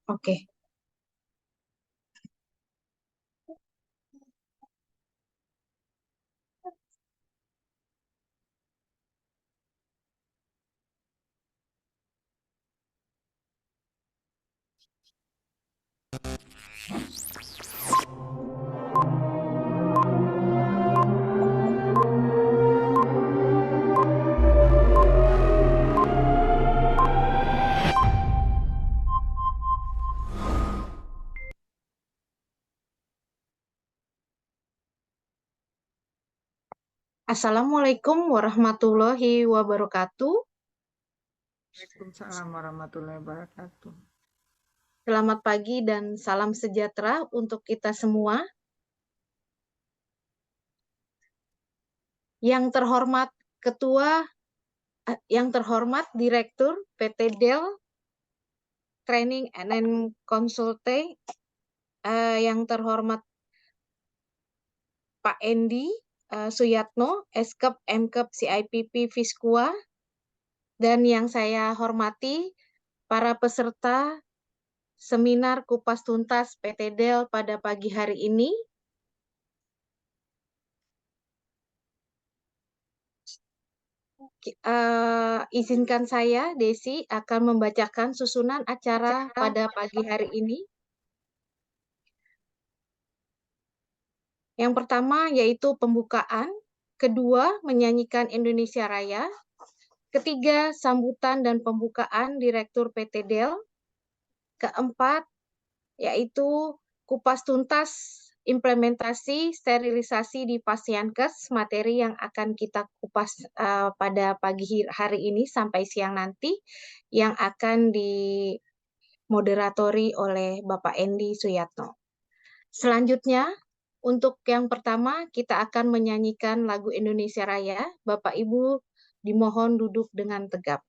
Oke. Assalamualaikum warahmatullahi wabarakatuh. Waalaikumsalam warahmatullahi wabarakatuh. Selamat pagi dan salam sejahtera untuk kita semua. Yang terhormat yang terhormat Direktur PT Dell Training and Consulting, yang terhormat Pak Endi Suyatno, Eskep Mkep CIPP Fiskua, dan yang saya hormati para peserta seminar kupas tuntas PT Dell pada pagi hari ini. Izinkan saya, Desi, akan membacakan susunan acara pada pagi hari ini. Yang pertama yaitu pembukaan, kedua menyanyikan Indonesia Raya, ketiga sambutan dan pembukaan Direktur PT Dell, keempat yaitu kupas tuntas implementasi sterilisasi di Pasienkes, materi yang akan kita kupas pada pagi hari ini sampai siang nanti, yang akan dimoderatori oleh Bapak Endi Suyatno. Selanjutnya, untuk yang pertama kita akan menyanyikan lagu Indonesia Raya. Bapak Ibu dimohon duduk dengan tegap.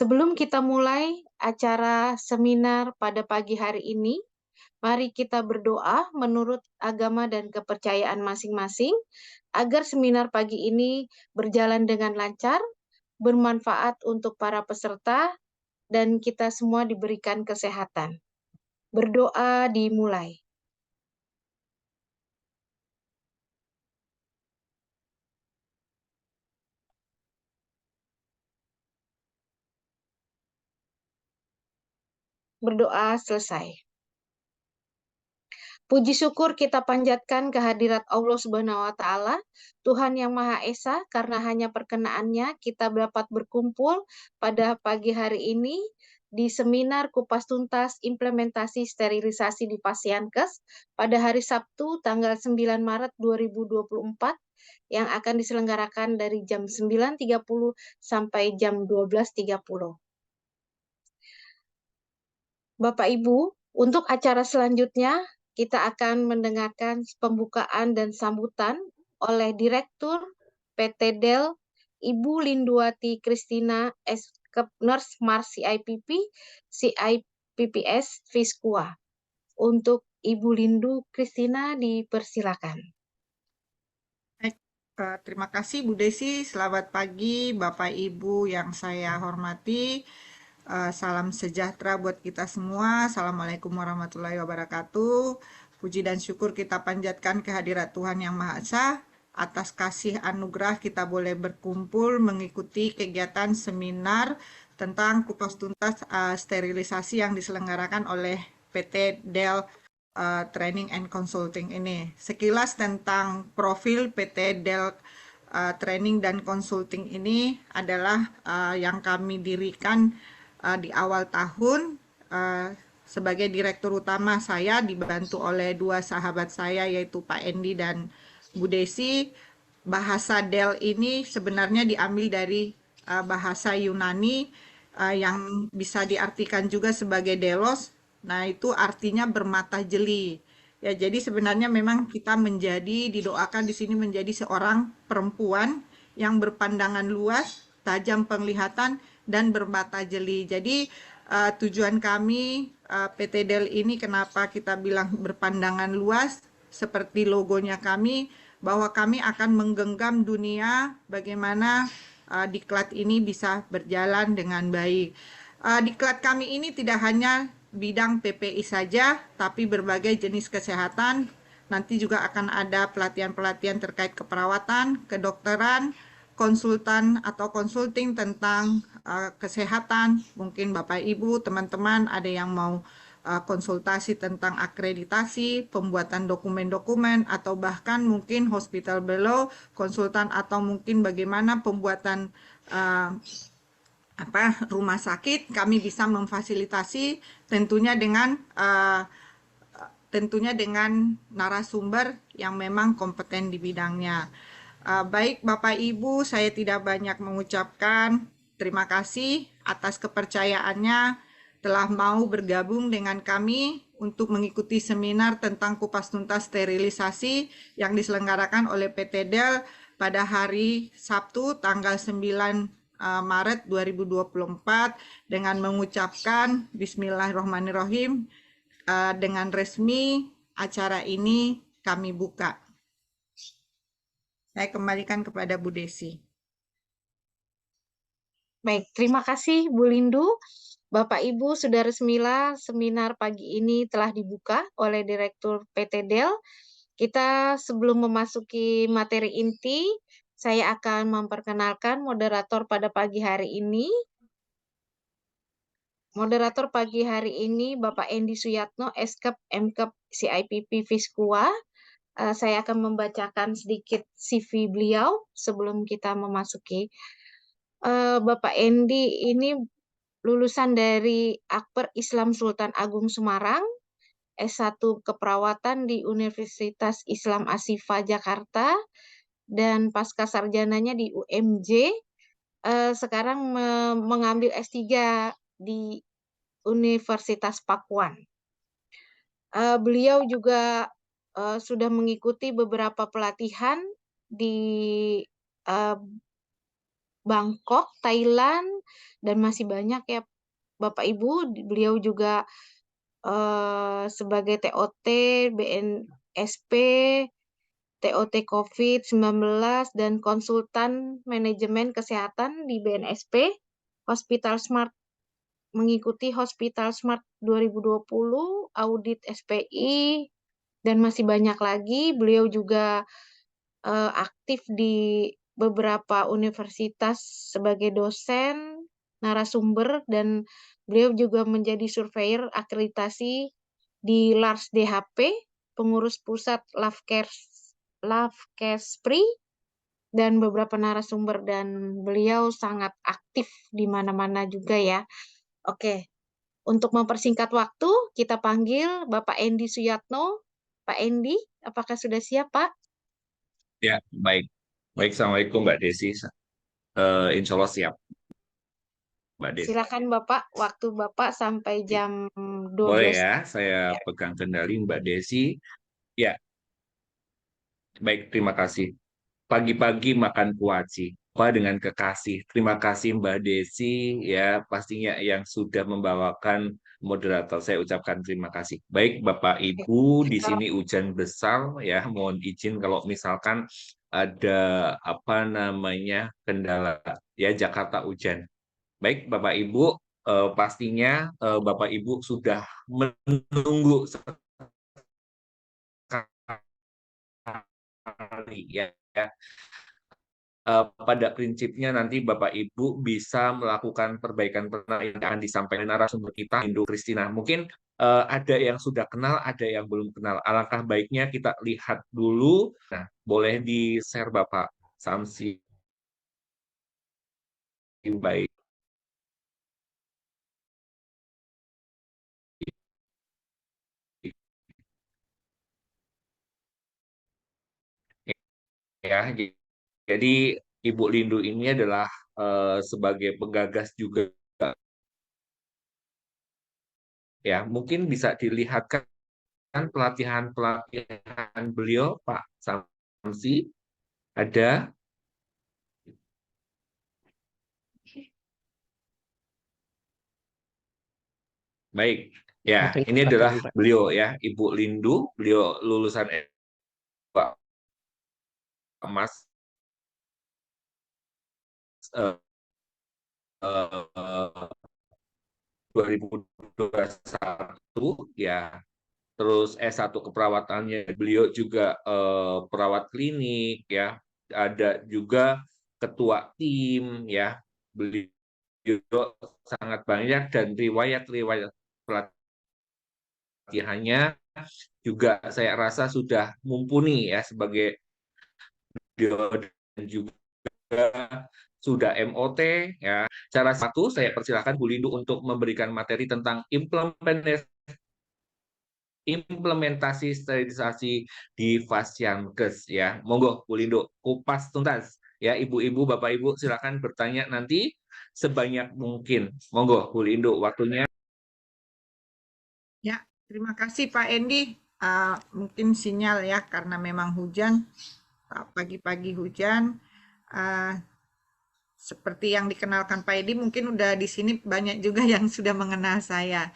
Sebelum kita mulai acara seminar pada pagi hari ini, mari kita berdoa menurut agama dan kepercayaan masing-masing agar seminar pagi ini berjalan dengan lancar, bermanfaat untuk para peserta, dan kita semua diberikan kesehatan. Berdoa dimulai. Berdoa selesai. Puji syukur kita panjatkan kehadirat Allah Subhanahu wa Ta'ala, Tuhan yang Maha Esa, karena hanya perkenaannya kita dapat berkumpul pada pagi hari ini di seminar kupas tuntas implementasi sterilisasi di Pasienkes pada hari Sabtu tanggal 9 Maret 2024 yang akan diselenggarakan dari jam 9.30 sampai jam 12.30. Bapak Ibu, untuk acara selanjutnya kita akan mendengarkan pembukaan dan sambutan oleh Direktur PT Del, Ibu Linduati Kristina Eskep Nurse Mars CIPPS Fiskua. Untuk Ibu Lindu Kristina dipersilakan. Baik, terima kasih Bu Desi. Selamat pagi Bapak Ibu yang saya hormati. Salam sejahtera buat kita semua. Assalamualaikum warahmatullahi wabarakatuh. Puji dan syukur kita panjatkan kehadirat Tuhan Yang Maha Esa. Atas kasih anugerah kita boleh berkumpul mengikuti kegiatan seminar tentang kupas tuntas sterilisasi yang diselenggarakan oleh PT Del Training and Consulting ini. Sekilas tentang profil PT Del Training dan Consulting ini adalah yang kami dirikan di awal tahun sebagai direktur utama. Saya dibantu oleh dua sahabat saya yaitu Pak Endi dan Bu Desi. Bahasa Del ini sebenarnya diambil dari bahasa Yunani yang bisa diartikan juga sebagai delos. Nah, itu artinya bermata jeli. Ya, jadi sebenarnya memang kita didoakan di sini menjadi seorang perempuan yang berpandangan luas, tajam penglihatan, dan bermata jeli. Jadi tujuan kami PT Del ini kenapa kita bilang berpandangan luas, seperti logonya kami, bahwa kami akan menggenggam dunia bagaimana diklat ini bisa berjalan dengan baik. Diklat kami ini tidak hanya bidang PPI saja, tapi berbagai jenis kesehatan. Nanti juga akan ada pelatihan-pelatihan terkait keperawatan, kedokteran, konsultan atau konsulting tentang kesehatan. Mungkin Bapak Ibu, teman-teman ada yang mau konsultasi tentang akreditasi, pembuatan dokumen-dokumen, atau bahkan mungkin hospital below, konsultan atau mungkin bagaimana pembuatan rumah sakit, kami bisa memfasilitasi tentunya dengan narasumber yang memang kompeten di bidangnya. Baik Bapak Ibu, saya tidak banyak mengucapkan terima kasih atas kepercayaannya telah mau bergabung dengan kami untuk mengikuti seminar tentang kupas tuntas sterilisasi yang diselenggarakan oleh PT Del pada hari Sabtu tanggal 9 Maret 2024 dengan mengucapkan Bismillahirrahmanirrahim. Dengan resmi acara ini kami buka. Saya kembalikan kepada Bu Desi. Baik, terima kasih Bu Lindu. Bapak Ibu, Saudara Semila, seminar pagi ini telah dibuka oleh Direktur PT Del. Kita sebelum memasuki materi inti, saya akan memperkenalkan moderator pada pagi hari ini. Moderator pagi hari ini Bapak Endi Suyatno, Eskep Mkep CIPP Fiskua. Saya akan membacakan sedikit CV beliau sebelum kita memasuki. Bapak Endi ini lulusan dari Akper Islam Sultan Agung Semarang, S1 Keperawatan di Universitas Islam Ashifa Jakarta, dan pasca sarjananya di UMJ. Sekarang mengambil S3 di Universitas Pakuan. Beliau juga sudah mengikuti beberapa pelatihan di Bangkok, Thailand, dan masih banyak ya Bapak Ibu. Beliau juga sebagai TOT, BNSP, TOT COVID-19, dan konsultan manajemen kesehatan di BNSP, Hospital Smart, mengikuti Hospital Smart 2020, audit SPI, dan masih banyak lagi. Beliau juga aktif di beberapa universitas sebagai dosen, narasumber, dan beliau juga menjadi surveyor akreditasi di LARS DHP pengurus pusat Lavkespri, dan beberapa narasumber, dan beliau sangat aktif di mana-mana juga ya. Oke, untuk mempersingkat waktu, kita panggil Bapak Endi Suyatno. Pak Endi, apakah sudah siap, Pak? Ya, baik. Baik, Assalamualaikum Mbak Desi. Insya Allah siap, Mbak Desi. Silakan Bapak, waktu Bapak sampai jam Boleh 12. ya, saya Ya. pegang kendali Mbak Desi. Ya, baik, terima kasih. Pagi-pagi makan kuaci. Apa dengan kekasih? Terima kasih Mbak Desi, ya pastinya yang sudah membawakan moderator. Saya ucapkan terima kasih. Baik, Bapak Ibu, di sini hujan besar, ya. Mohon izin kalau misalkan ada apa namanya kendala, ya Jakarta hujan. Baik, Bapak Ibu, pastinya Bapak Ibu sudah menunggu sekali, ya. Pada prinsipnya nanti Bapak Ibu bisa melakukan perbaikan yang akan disampaikan narasumber kita, Indo Kristina. Mungkin ada yang sudah kenal, ada yang belum kenal. Alangkah baiknya kita lihat dulu. Nah, boleh di-share Bapak Samsi, baik. Ya, jadi Ibu Lindu ini adalah sebagai penggagas juga, ya. Mungkin bisa dilihatkan pelatihan-pelatihan beliau, Pak Samsi, ada. Baik, ya, ini adalah beliau ya, Ibu Lindu, beliau lulusan Pak Emas eh, eh, 2021, ya. Terus S1 keperawatannya beliau juga perawat klinik, ya. Ada juga ketua tim, ya. Beliau sangat banyak, dan riwayat-riwayat pelatihannya juga saya rasa sudah mumpuni ya, sebagai dan juga sudah MOT, ya. Cara satu, saya persilahkan Bu Lindu untuk memberikan materi tentang implementasi sterilisasi di Fasiankes, ya. Monggo Bu Lindu, kupas tuntas ya. Ibu-ibu, Bapak-ibu, silakan bertanya nanti sebanyak mungkin. Monggo Bu Lindu, waktunya. Ya, terima kasih Pak Endi. Mungkin sinyal ya, karena memang hujan, pagi-pagi hujan. Seperti yang dikenalkan Pak Edi, mungkin udah di sini banyak juga yang sudah mengenal saya.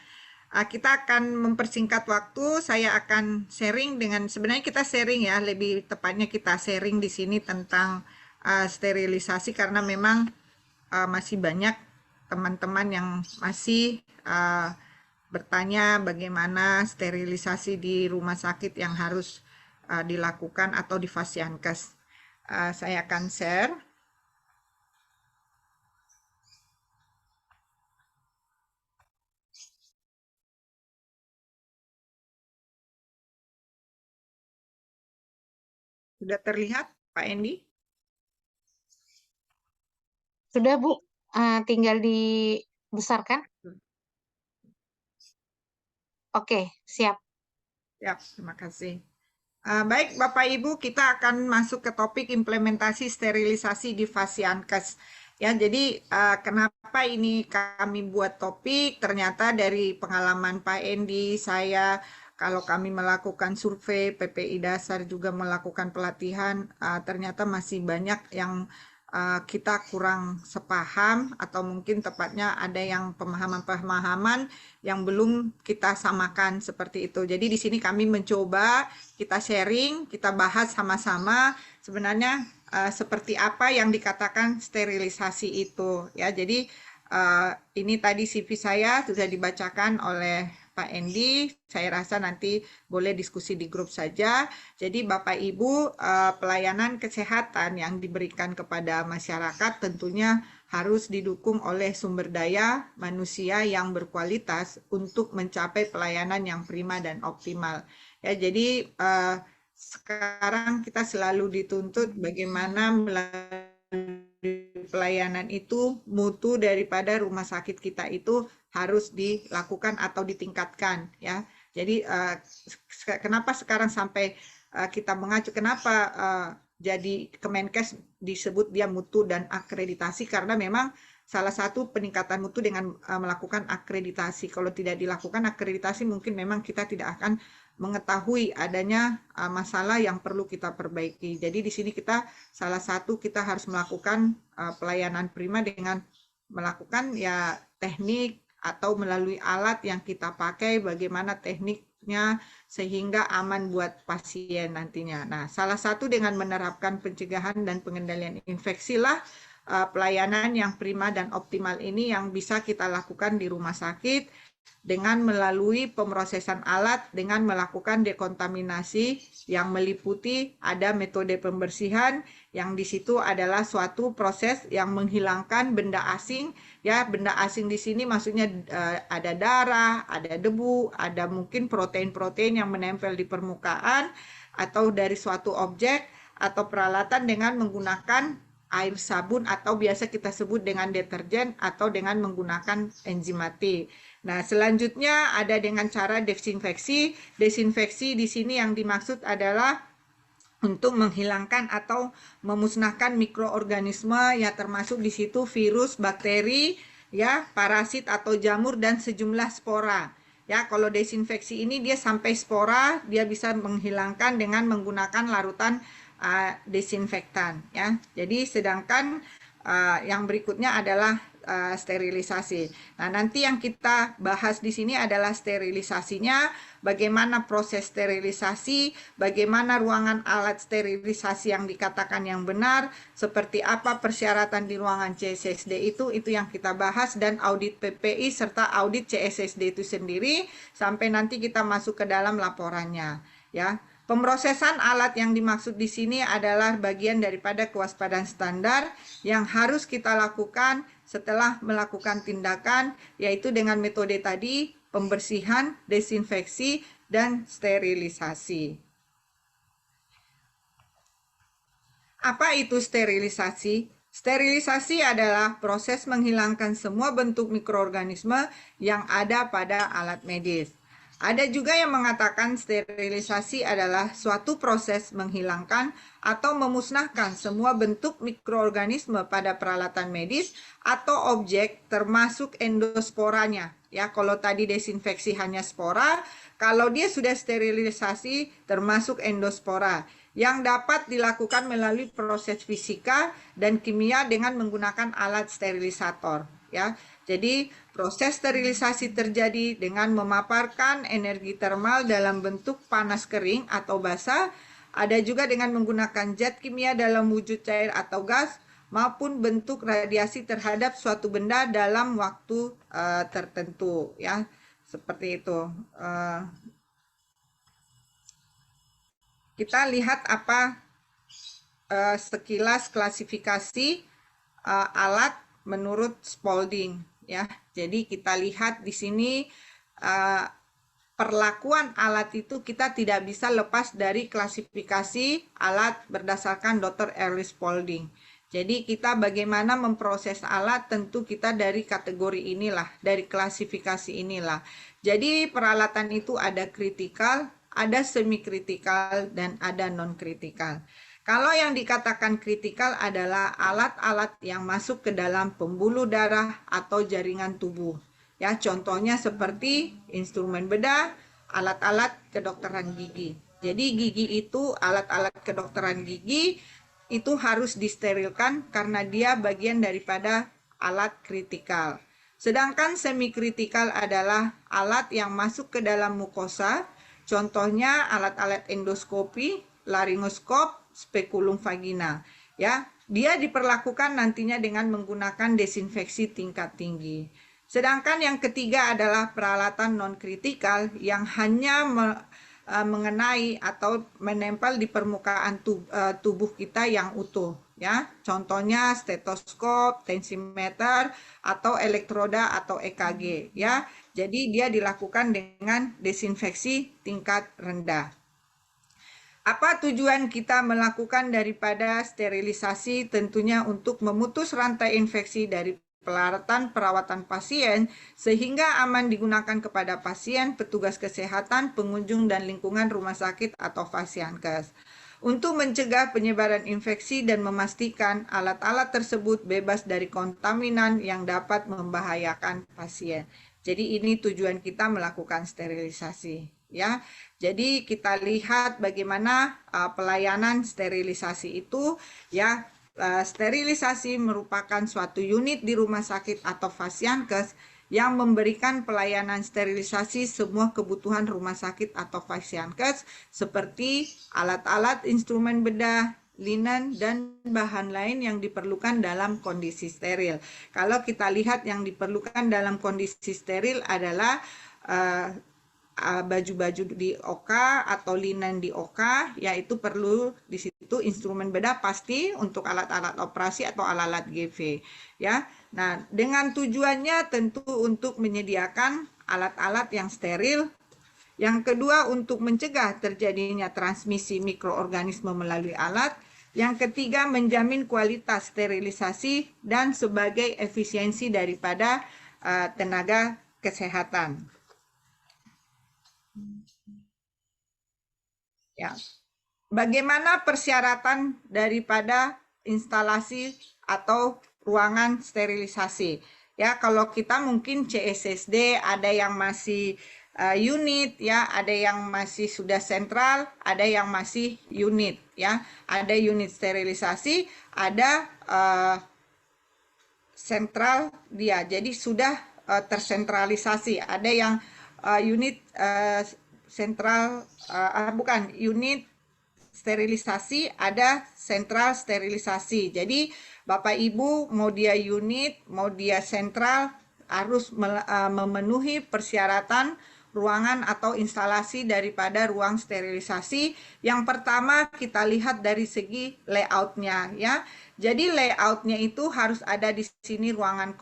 Kita akan mempersingkat waktu, saya akan sharing sebenarnya kita sharing ya, lebih tepatnya kita sharing di sini tentang sterilisasi, karena memang masih banyak teman-teman yang masih bertanya bagaimana sterilisasi di rumah sakit yang harus dilakukan atau di Fasiankes. Saya akan share. Sudah terlihat, Pak Endi? Sudah, Bu. Tinggal dibesarkan. Oke, siap. Ya, terima kasih. Baik, Bapak Ibu, kita akan masuk ke topik implementasi sterilisasi di Fasiankes. Ya, jadi kenapa ini kami buat topik? Ternyata dari pengalaman Pak Endi, saya, kalau kami melakukan survei, PPI Dasar juga melakukan pelatihan, ternyata masih banyak yang kita kurang sepaham, atau mungkin tepatnya ada yang pemahaman-pemahaman yang belum kita samakan seperti itu. Jadi di sini kami mencoba, kita sharing, kita bahas sama-sama sebenarnya seperti apa yang dikatakan sterilisasi itu ya. Jadi ini tadi CV saya sudah dibacakan oleh Pak Endi. Saya rasa nanti boleh diskusi di grup saja. Jadi Bapak Ibu, pelayanan kesehatan yang diberikan kepada masyarakat tentunya harus didukung oleh sumber daya manusia yang berkualitas untuk mencapai pelayanan yang prima dan optimal. Ya, jadi sekarang kita selalu dituntut bagaimana melalui pelayanan itu mutu daripada rumah sakit kita itu harus dilakukan atau ditingkatkan, ya. Jadi kenapa sekarang sampai kita mengacu, kenapa jadi Kemenkes disebut dia mutu dan akreditasi, karena memang salah satu peningkatan mutu dengan melakukan akreditasi. Kalau tidak dilakukan akreditasi, mungkin memang kita tidak akan mengetahui adanya masalah yang perlu kita perbaiki. Jadi di sini salah satu kita harus melakukan pelayanan prima dengan melakukan ya teknik atau melalui alat yang kita pakai, bagaimana tekniknya sehingga aman buat pasien nantinya. Nah, salah satu dengan menerapkan pencegahan dan pengendalian infeksi lah pelayanan yang prima dan optimal ini yang bisa kita lakukan di rumah sakit dengan melalui pemrosesan alat dengan melakukan dekontaminasi yang meliputi ada metode pembersihan yang di situ adalah suatu proses yang menghilangkan benda asing, ya. Benda asing di sini maksudnya ada darah, ada debu, ada mungkin protein-protein yang menempel di permukaan atau dari suatu objek atau peralatan dengan menggunakan air sabun atau biasa kita sebut dengan deterjen atau dengan menggunakan enzimatik. Nah, selanjutnya ada dengan cara desinfeksi. Desinfeksi di sini yang dimaksud adalah untuk menghilangkan atau memusnahkan mikroorganisme ya, termasuk di situ virus, bakteri, ya, parasit atau jamur dan sejumlah spora. Ya, kalau desinfeksi ini dia sampai spora, dia bisa menghilangkan dengan menggunakan larutan desinfektan, ya. Jadi sedangkan yang berikutnya adalah sterilisasi. Nah, nanti yang kita bahas di sini adalah sterilisasinya, bagaimana proses sterilisasi, bagaimana ruangan alat sterilisasi yang dikatakan yang benar, seperti apa persyaratan di ruangan CSSD itu yang kita bahas, dan audit PPI serta audit CSSD itu sendiri sampai nanti kita masuk ke dalam laporannya, ya. Pemrosesan alat yang dimaksud di sini adalah bagian daripada kewaspadaan standar yang harus kita lakukan setelah melakukan tindakan, yaitu dengan metode tadi, pembersihan, desinfeksi, dan sterilisasi. Apa itu sterilisasi? Sterilisasi adalah proses menghilangkan semua bentuk mikroorganisme yang ada pada alat medis. Ada juga yang mengatakan sterilisasi adalah suatu proses menghilangkan atau memusnahkan semua bentuk mikroorganisme pada peralatan medis atau objek termasuk endosporanya. Ya, kalau tadi desinfeksi hanya spora, kalau dia sudah sterilisasi termasuk endospora yang dapat dilakukan melalui proses fisika dan kimia dengan menggunakan alat sterilisator, ya. Jadi proses sterilisasi terjadi dengan memaparkan energi termal dalam bentuk panas kering atau basah, ada juga dengan menggunakan zat kimia dalam wujud cair atau gas, maupun bentuk radiasi terhadap suatu benda dalam waktu tertentu, ya. Seperti itu. Kita lihat apa sekilas klasifikasi alat menurut Spalding, ya. Jadi kita lihat di sini perlakuan alat itu kita tidak bisa lepas dari klasifikasi alat berdasarkan Dr. Early Spalding. Jadi kita bagaimana memproses alat tentu kita dari kategori inilah, dari klasifikasi inilah. Jadi peralatan itu ada kritikal, ada semi kritikal, dan ada non kritikal. Kalau yang dikatakan kritikal adalah alat-alat yang masuk ke dalam pembuluh darah atau jaringan tubuh. Ya, contohnya seperti instrumen bedah, alat-alat kedokteran gigi. Jadi gigi itu, alat-alat kedokteran gigi itu harus disterilkan karena dia bagian daripada alat kritikal. Sedangkan semi kritikal adalah alat yang masuk ke dalam mukosa, contohnya alat-alat endoskopi, laryngoskop, spekulum vagina, ya. Dia diperlakukan nantinya dengan menggunakan desinfeksi tingkat tinggi. Sedangkan yang ketiga adalah peralatan non kritikal yang hanya mengenai atau menempel di permukaan tubuh kita yang utuh, ya. Contohnya stetoskop, tensimeter, atau elektroda atau EKG, ya. Jadi dia dilakukan dengan desinfeksi tingkat rendah. Apa tujuan kita melakukan daripada sterilisasi? Tentunya untuk memutus rantai infeksi dari peralatan perawatan pasien sehingga aman digunakan kepada pasien, petugas kesehatan, pengunjung, dan lingkungan rumah sakit atau Fasiankes. Untuk mencegah penyebaran infeksi dan memastikan alat-alat tersebut bebas dari kontaminan yang dapat membahayakan pasien. Jadi ini tujuan kita melakukan sterilisasi, ya. Jadi kita lihat bagaimana pelayanan sterilisasi itu, ya. Sterilisasi merupakan suatu unit di rumah sakit atau Fasiankes yang memberikan pelayanan sterilisasi semua kebutuhan rumah sakit atau Fasiankes seperti alat-alat, instrumen bedah, linen, dan bahan lain yang diperlukan dalam kondisi steril. Kalau kita lihat yang diperlukan dalam kondisi steril adalah baju-baju di OK atau linen di OK, yaitu perlu di situ instrumen bedah pasti untuk alat-alat operasi atau alat-alat GV, ya. Nah, dengan tujuannya tentu untuk menyediakan alat-alat yang steril. Yang kedua, untuk mencegah terjadinya transmisi mikroorganisme melalui alat. Yang ketiga, menjamin kualitas sterilisasi dan sebagai efisiensi daripada tenaga kesehatan. Ya. Bagaimana persyaratan daripada instalasi atau ruangan sterilisasi? Ya, kalau kita mungkin CSSD ada yang masih unit, ya, ada yang masih sudah sentral, ada yang masih unit, ya. Ada unit sterilisasi, ada sentral dia. Jadi sudah tersentralisasi. Ada yang unit sentral, bukan unit sterilisasi, ada sentral sterilisasi. Jadi Bapak Ibu mau dia unit, mau dia sentral harus memenuhi persyaratan ruangan atau instalasi daripada ruang sterilisasi. Yang pertama kita lihat dari segi layoutnya, ya. Jadi layoutnya itu harus ada di sini ruangan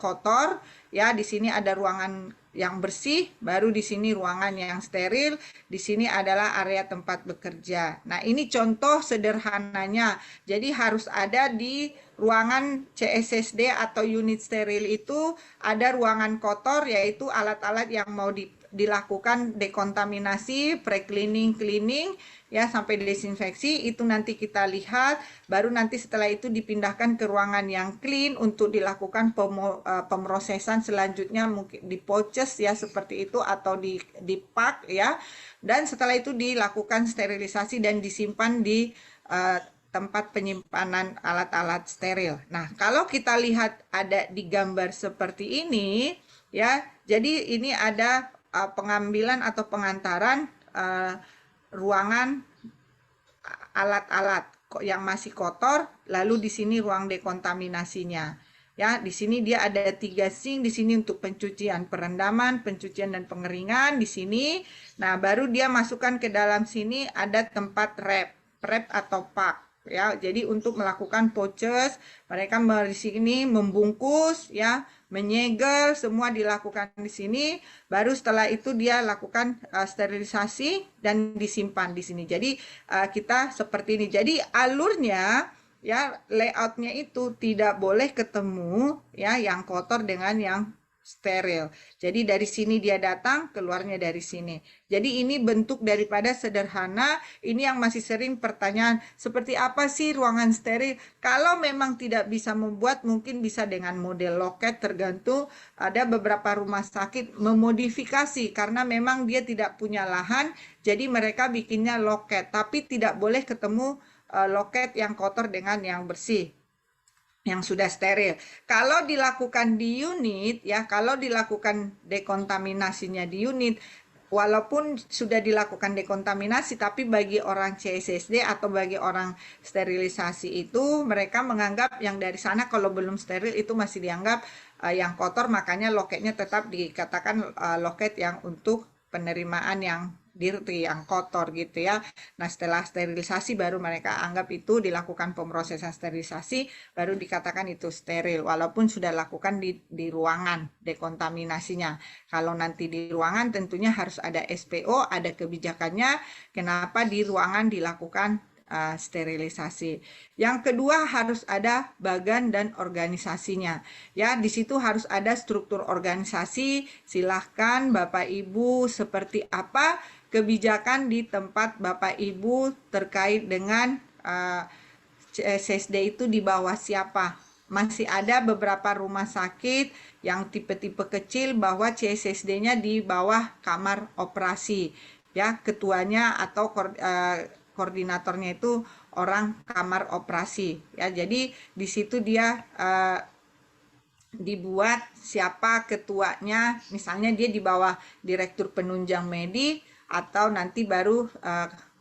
kotor, ya. Di sini ada ruangan yang bersih, baru di sini ruangan yang steril, di sini adalah area tempat bekerja. Nah, ini contoh sederhananya. Jadi harus ada di ruangan CSSD atau unit steril itu ada ruangan kotor, yaitu alat-alat yang mau dilakukan dekontaminasi, pre-cleaning, cleaning, ya, sampai desinfeksi. Itu nanti kita lihat, baru nanti setelah itu dipindahkan ke ruangan yang clean untuk dilakukan pemrosesan selanjutnya, mungkin di pouches, ya, seperti itu, atau di pack, ya. Dan setelah itu dilakukan sterilisasi dan disimpan di tempat penyimpanan alat-alat steril. Nah, kalau kita lihat ada di gambar seperti ini, ya, jadi ini ada pengambilan atau pengantaran ruangan alat-alat yang masih kotor, lalu di sini ruang dekontaminasinya. Ya, di sini dia ada 3 sink, di sini untuk pencucian, perendaman, pencucian, dan pengeringan di sini. Nah, baru dia masukkan ke dalam sini ada tempat wrap atau pack. Ya, jadi untuk melakukan pouches, mereka di sini membungkus, ya, menyegel, semua dilakukan di sini. Baru setelah itu dia lakukan sterilisasi dan disimpan di sini. Jadi kita seperti ini. Jadi alurnya, ya, layoutnya itu tidak boleh ketemu, ya, yang kotor dengan yang steril. Jadi dari sini dia datang, keluarnya dari sini. Jadi ini bentuk daripada sederhana. Ini yang masih sering pertanyaan, seperti apa sih ruangan steril? Kalau memang tidak bisa membuat, mungkin bisa dengan model loket, tergantung. Ada beberapa rumah sakit memodifikasi karena memang dia tidak punya lahan, jadi mereka bikinnya loket, tapi tidak boleh ketemu loket yang kotor dengan yang bersih, yang sudah steril. Kalau dilakukan di unit, ya, kalau dilakukan dekontaminasinya di unit, walaupun sudah dilakukan dekontaminasi, tapi bagi orang CSSD atau bagi orang sterilisasi itu, mereka menganggap yang dari sana kalau belum steril itu masih dianggap yang kotor, makanya loketnya tetap dikatakan loket yang untuk penerimaan yang dirty, yang kotor gitu ya. Nah, setelah sterilisasi baru mereka anggap itu dilakukan pemrosesan sterilisasi, baru dikatakan itu steril, walaupun sudah lakukan di ruangan dekontaminasinya. Kalau nanti di ruangan tentunya harus ada SPO, ada kebijakannya, kenapa di ruangan dilakukan sterilisasi. Yang kedua harus ada bagan dan organisasinya. Ya, di situ harus ada struktur organisasi. Silahkan Bapak Ibu seperti apa kebijakan di tempat Bapak Ibu terkait dengan CSSD itu di bawah siapa. Masih ada beberapa rumah sakit yang tipe-tipe kecil bahwa CSSD-nya di bawah kamar operasi. Ya, ketuanya atau koordinatornya itu orang kamar operasi ya. Jadi di situ dia dibuat siapa ketuanya, misalnya dia di bawah direktur penunjang medik atau nanti baru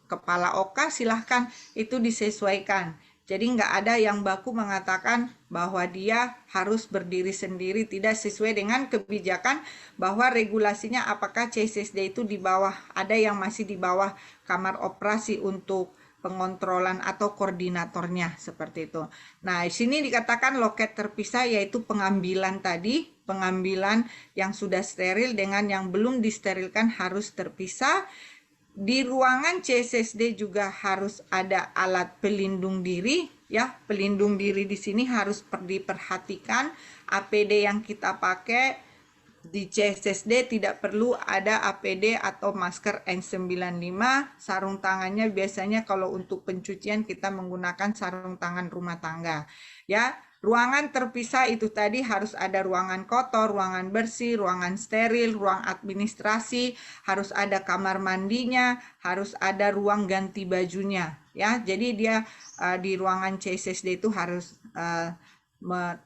kepala OK, silahkan itu disesuaikan. Jadi nggak ada yang baku mengatakan bahwa dia harus berdiri sendiri, tidak sesuai dengan kebijakan bahwa regulasinya apakah CSSD itu di bawah, ada yang masih di bawah kamar operasi untuk pengontrolan atau koordinatornya seperti itu. Nah, di sini dikatakan loket terpisah yaitu pengambilan tadi, pengambilan yang sudah steril dengan yang belum disterilkan harus terpisah. Di ruangan CSSD juga harus ada alat pelindung diri ya. Pelindung diri di sini harus diperhatikan. APD yang kita pakai di CSSD tidak perlu ada APD atau masker N95. Sarung tangannya biasanya kalau untuk pencucian kita menggunakan sarung tangan rumah tangga ya. Ruangan terpisah itu tadi harus ada ruangan kotor, ruangan bersih, ruangan steril, ruang administrasi, harus ada kamar mandinya, harus ada ruang ganti bajunya ya. Jadi dia di ruangan CSSD itu harus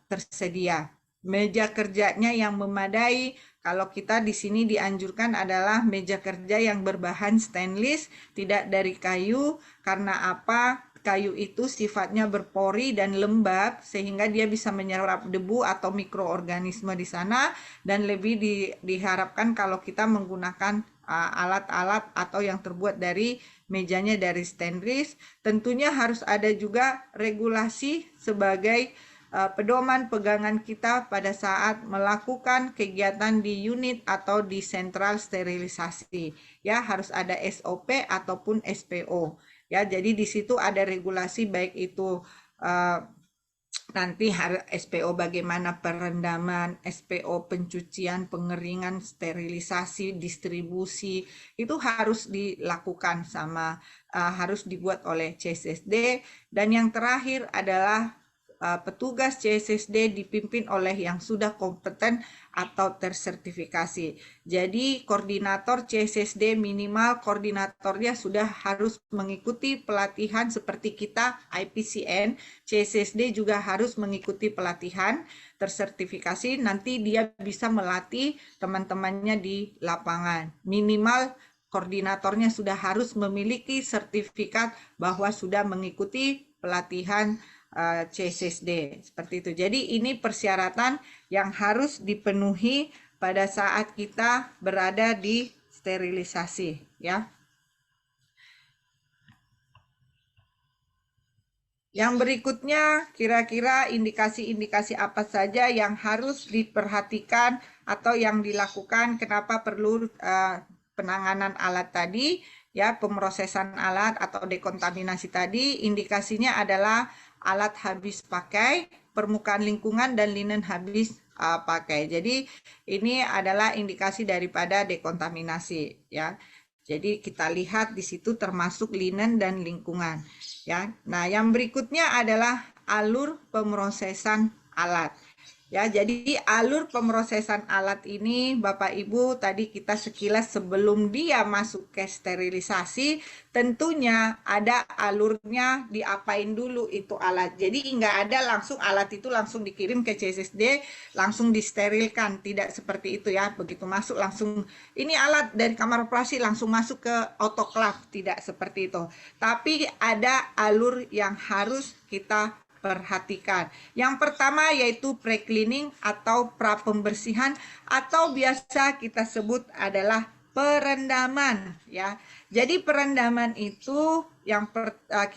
tersedia. Meja kerjanya yang memadai. Kalau kita di sini dianjurkan adalah meja kerja yang berbahan stainless, tidak dari kayu. Karena apa? Kayu itu sifatnya berpori dan lembab sehingga dia bisa menyerap debu atau mikroorganisme di sana, dan lebih diharapkan kalau kita menggunakan alat-alat atau yang terbuat dari mejanya dari stainless. Tentunya harus ada juga regulasi sebagai pedoman pegangan kita pada saat melakukan kegiatan di unit atau di sentral sterilisasi ya. Harus ada SOP ataupun SPO ya. Jadi di situ ada regulasi baik itu nanti SPO bagaimana perendaman, SPO pencucian, pengeringan, sterilisasi, distribusi, itu harus dilakukan sama harus dibuat oleh CSSD. Dan yang terakhir adalah petugas CSSD dipimpin oleh yang sudah kompeten atau tersertifikasi. Jadi koordinator CSSD minimal koordinatornya sudah harus mengikuti pelatihan seperti kita IPCN. CSSD juga harus mengikuti pelatihan tersertifikasi. Nanti dia bisa melatih teman-temannya di lapangan. Minimal koordinatornya sudah harus memiliki sertifikat bahwa sudah mengikuti pelatihan CSSD seperti itu. Jadi ini persyaratan yang harus dipenuhi pada saat kita berada di sterilisasi ya. Yang berikutnya kira-kira indikasi-indikasi apa saja yang harus diperhatikan atau yang dilakukan, kenapa perlu penanganan alat tadi ya, pemrosesan alat atau dekontaminasi tadi. Indikasinya adalah alat habis pakai, permukaan lingkungan, dan linen habis pakai. Jadi ini adalah indikasi daripada dekontaminasi ya. Jadi kita lihat di situ termasuk linen dan lingkungan ya. Nah, yang berikutnya adalah alur pemrosesan alat. Ya, jadi alur pemrosesan alat ini Bapak Ibu tadi kita sekilas sebelum dia masuk ke sterilisasi, tentunya ada alurnya, diapain dulu itu alat. Jadi nggak ada langsung alat itu langsung dikirim ke CSSD langsung disterilkan, tidak seperti itu ya. Begitu masuk langsung ini alat dari kamar operasi langsung masuk ke autoclave, tidak seperti itu. Tapi ada alur yang harus kita perhatikan. Yang pertama yaitu pre-cleaning atau pra pembersihan atau biasa kita sebut adalah perendaman ya. Jadi perendaman itu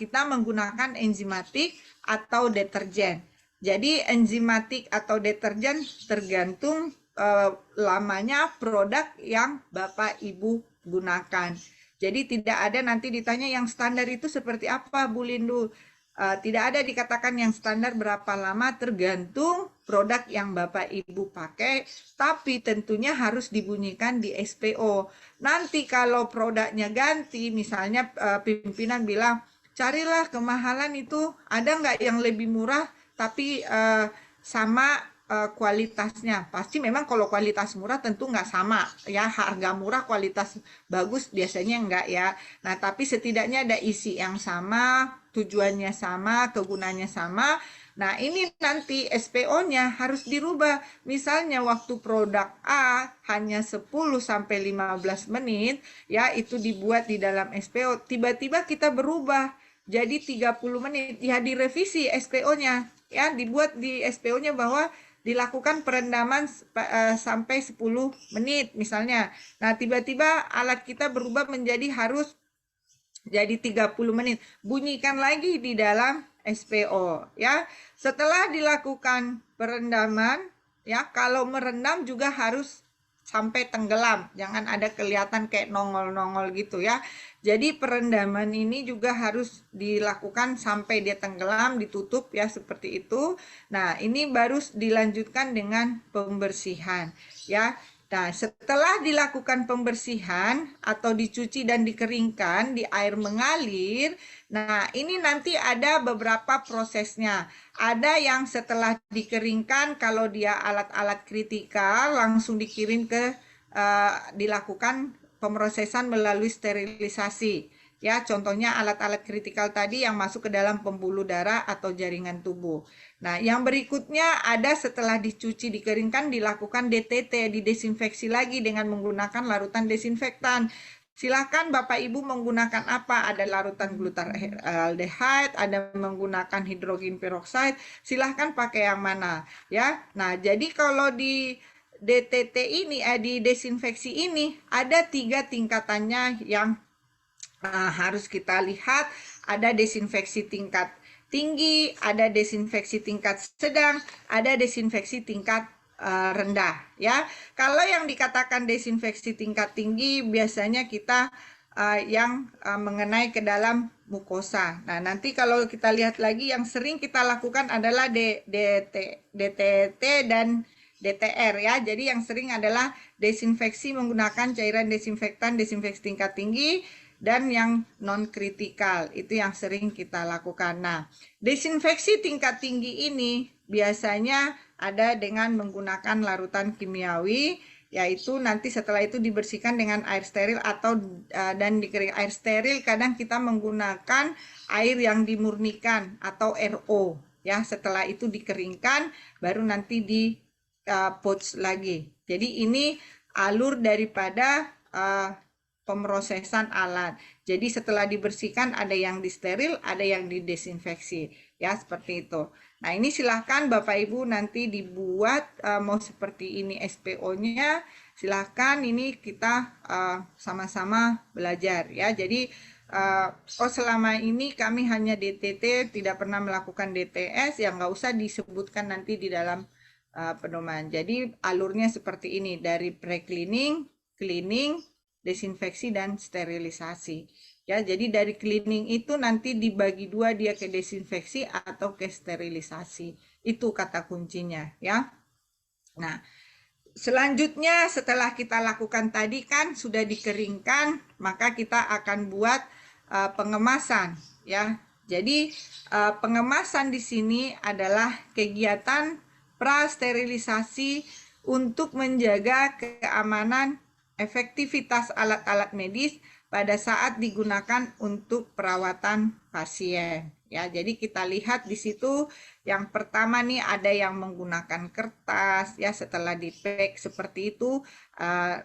kita menggunakan enzimatik atau deterjen. Jadi enzimatik atau deterjen tergantung lamanya produk yang Bapak Ibu gunakan. Jadi tidak ada nanti ditanya yang standar itu seperti apa Bu Lindu. Tidak ada dikatakan yang standar berapa lama, tergantung produk yang Bapak Ibu pakai, tapi tentunya harus dibunyikan di SPO. Nanti kalau produknya ganti, misalnya pimpinan bilang, carilah kemahalan itu, ada nggak yang lebih murah, tapi sama kualitasnya. Pasti memang kalau kualitas murah tentu nggak sama ya, harga murah kualitas bagus biasanya nggak ya. Nah tapi setidaknya ada isi yang sama, tujuannya sama, kegunaannya sama. Nah ini nanti SPO-nya harus dirubah. Misalnya waktu produk A hanya 10-15 menit ya, itu dibuat di dalam SPO, tiba-tiba kita berubah jadi 30 menit ya, direvisi SPO-nya ya, dibuat di SPO-nya bahwa dilakukan perendaman sampai 10 menit misalnya. Nah, tiba-tiba alat kita berubah menjadi harus jadi 30 menit. Bunyikan lagi di dalam SPO ya. Setelah dilakukan perendaman ya, kalau merendam juga harus sampai tenggelam, jangan ada kelihatan kayak nongol-nongol gitu ya. Jadi perendaman ini juga harus dilakukan sampai dia tenggelam, ditutup ya seperti itu. Nah, ini baru dilanjutkan dengan pembersihan ya. Nah, setelah dilakukan pembersihan atau dicuci dan dikeringkan di air mengalir, nah ini nanti ada beberapa prosesnya. Ada yang setelah dikeringkan, kalau dia alat-alat kritikal langsung dikirim ke dilakukan pemrosesan melalui sterilisasi. Ya, contohnya alat-alat kritikal tadi yang masuk ke dalam pembuluh darah atau jaringan tubuh. Nah, yang berikutnya ada setelah dicuci dikeringkan dilakukan DTT, didesinfeksi lagi dengan menggunakan larutan desinfektan. Silahkan Bapak Ibu menggunakan apa? Ada larutan glutaraldehyde, ada menggunakan hidrogen peroksida. Silahkan pakai yang mana ya. Nah, jadi kalau di DTT ini, di desinfeksi ini ada 3 tingkatannya yang harus kita lihat. Ada desinfeksi tingkat tinggi, ada desinfeksi tingkat sedang, ada desinfeksi tingkat rendah ya. Kalau yang dikatakan desinfeksi tingkat tinggi biasanya kita yang mengenai ke dalam mukosa. Nah, nanti kalau kita lihat lagi yang sering kita lakukan adalah DTT dan DTR ya. Jadi yang sering adalah desinfeksi menggunakan cairan desinfektan, desinfeksi tingkat tinggi, dan yang non-kritikal itu yang sering kita lakukan. Nah, desinfeksi tingkat tinggi ini biasanya ada dengan menggunakan larutan kimiawi, yaitu nanti setelah itu dibersihkan dengan air steril atau dan dikering. Air steril kadang kita menggunakan air yang dimurnikan atau RO ya. Setelah itu dikeringkan baru nanti di pouch lagi. Jadi ini alur daripada pemrosesan alat. Jadi setelah dibersihkan ada yang disteril, ada yang didesinfeksi. Ya, seperti itu. Nah, ini silahkan Bapak Ibu nanti dibuat mau seperti ini SPO-nya. Silahkan ini kita sama-sama belajar ya. Jadi selama ini kami hanya DTT, tidak pernah melakukan DTS, yang nggak usah disebutkan nanti di dalam pedoman. Jadi alurnya seperti ini, dari pre-cleaning, cleaning, desinfeksi dan sterilisasi ya. Jadi dari cleaning itu nanti dibagi 2, dia ke desinfeksi atau ke sterilisasi, itu kata kuncinya ya. Nah, selanjutnya setelah kita lakukan tadi kan sudah dikeringkan, maka kita akan buat pengemasan ya. Jadi pengemasan di sini adalah kegiatan pra-sterilisasi untuk menjaga keamanan efektivitas alat-alat medis pada saat digunakan untuk perawatan pasien ya. Jadi kita lihat di situ yang pertama nih ada yang menggunakan kertas ya, setelah di-pack seperti itu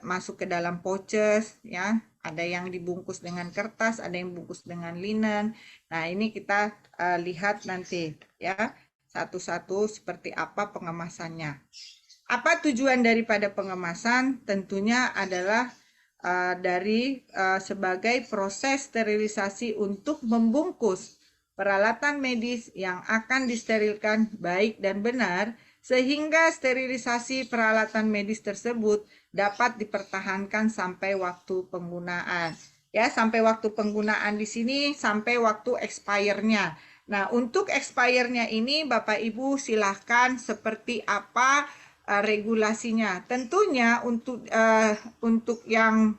masuk ke dalam pouches ya. Ada yang dibungkus dengan kertas, ada yang bungkus dengan linen. Nah, ini kita lihat nanti ya satu-satu seperti apa pengemasannya. Apa tujuan daripada pengemasan? Tentunya adalah sebagai proses sterilisasi untuk membungkus peralatan medis yang akan disterilkan baik dan benar, sehingga sterilisasi peralatan medis tersebut dapat dipertahankan sampai waktu penggunaan. Ya, sampai waktu penggunaan di sini sampai waktu expire-nya. Nah, untuk expire-nya ini Bapak Ibu silahkan seperti apa regulasinya. Tentunya untuk yang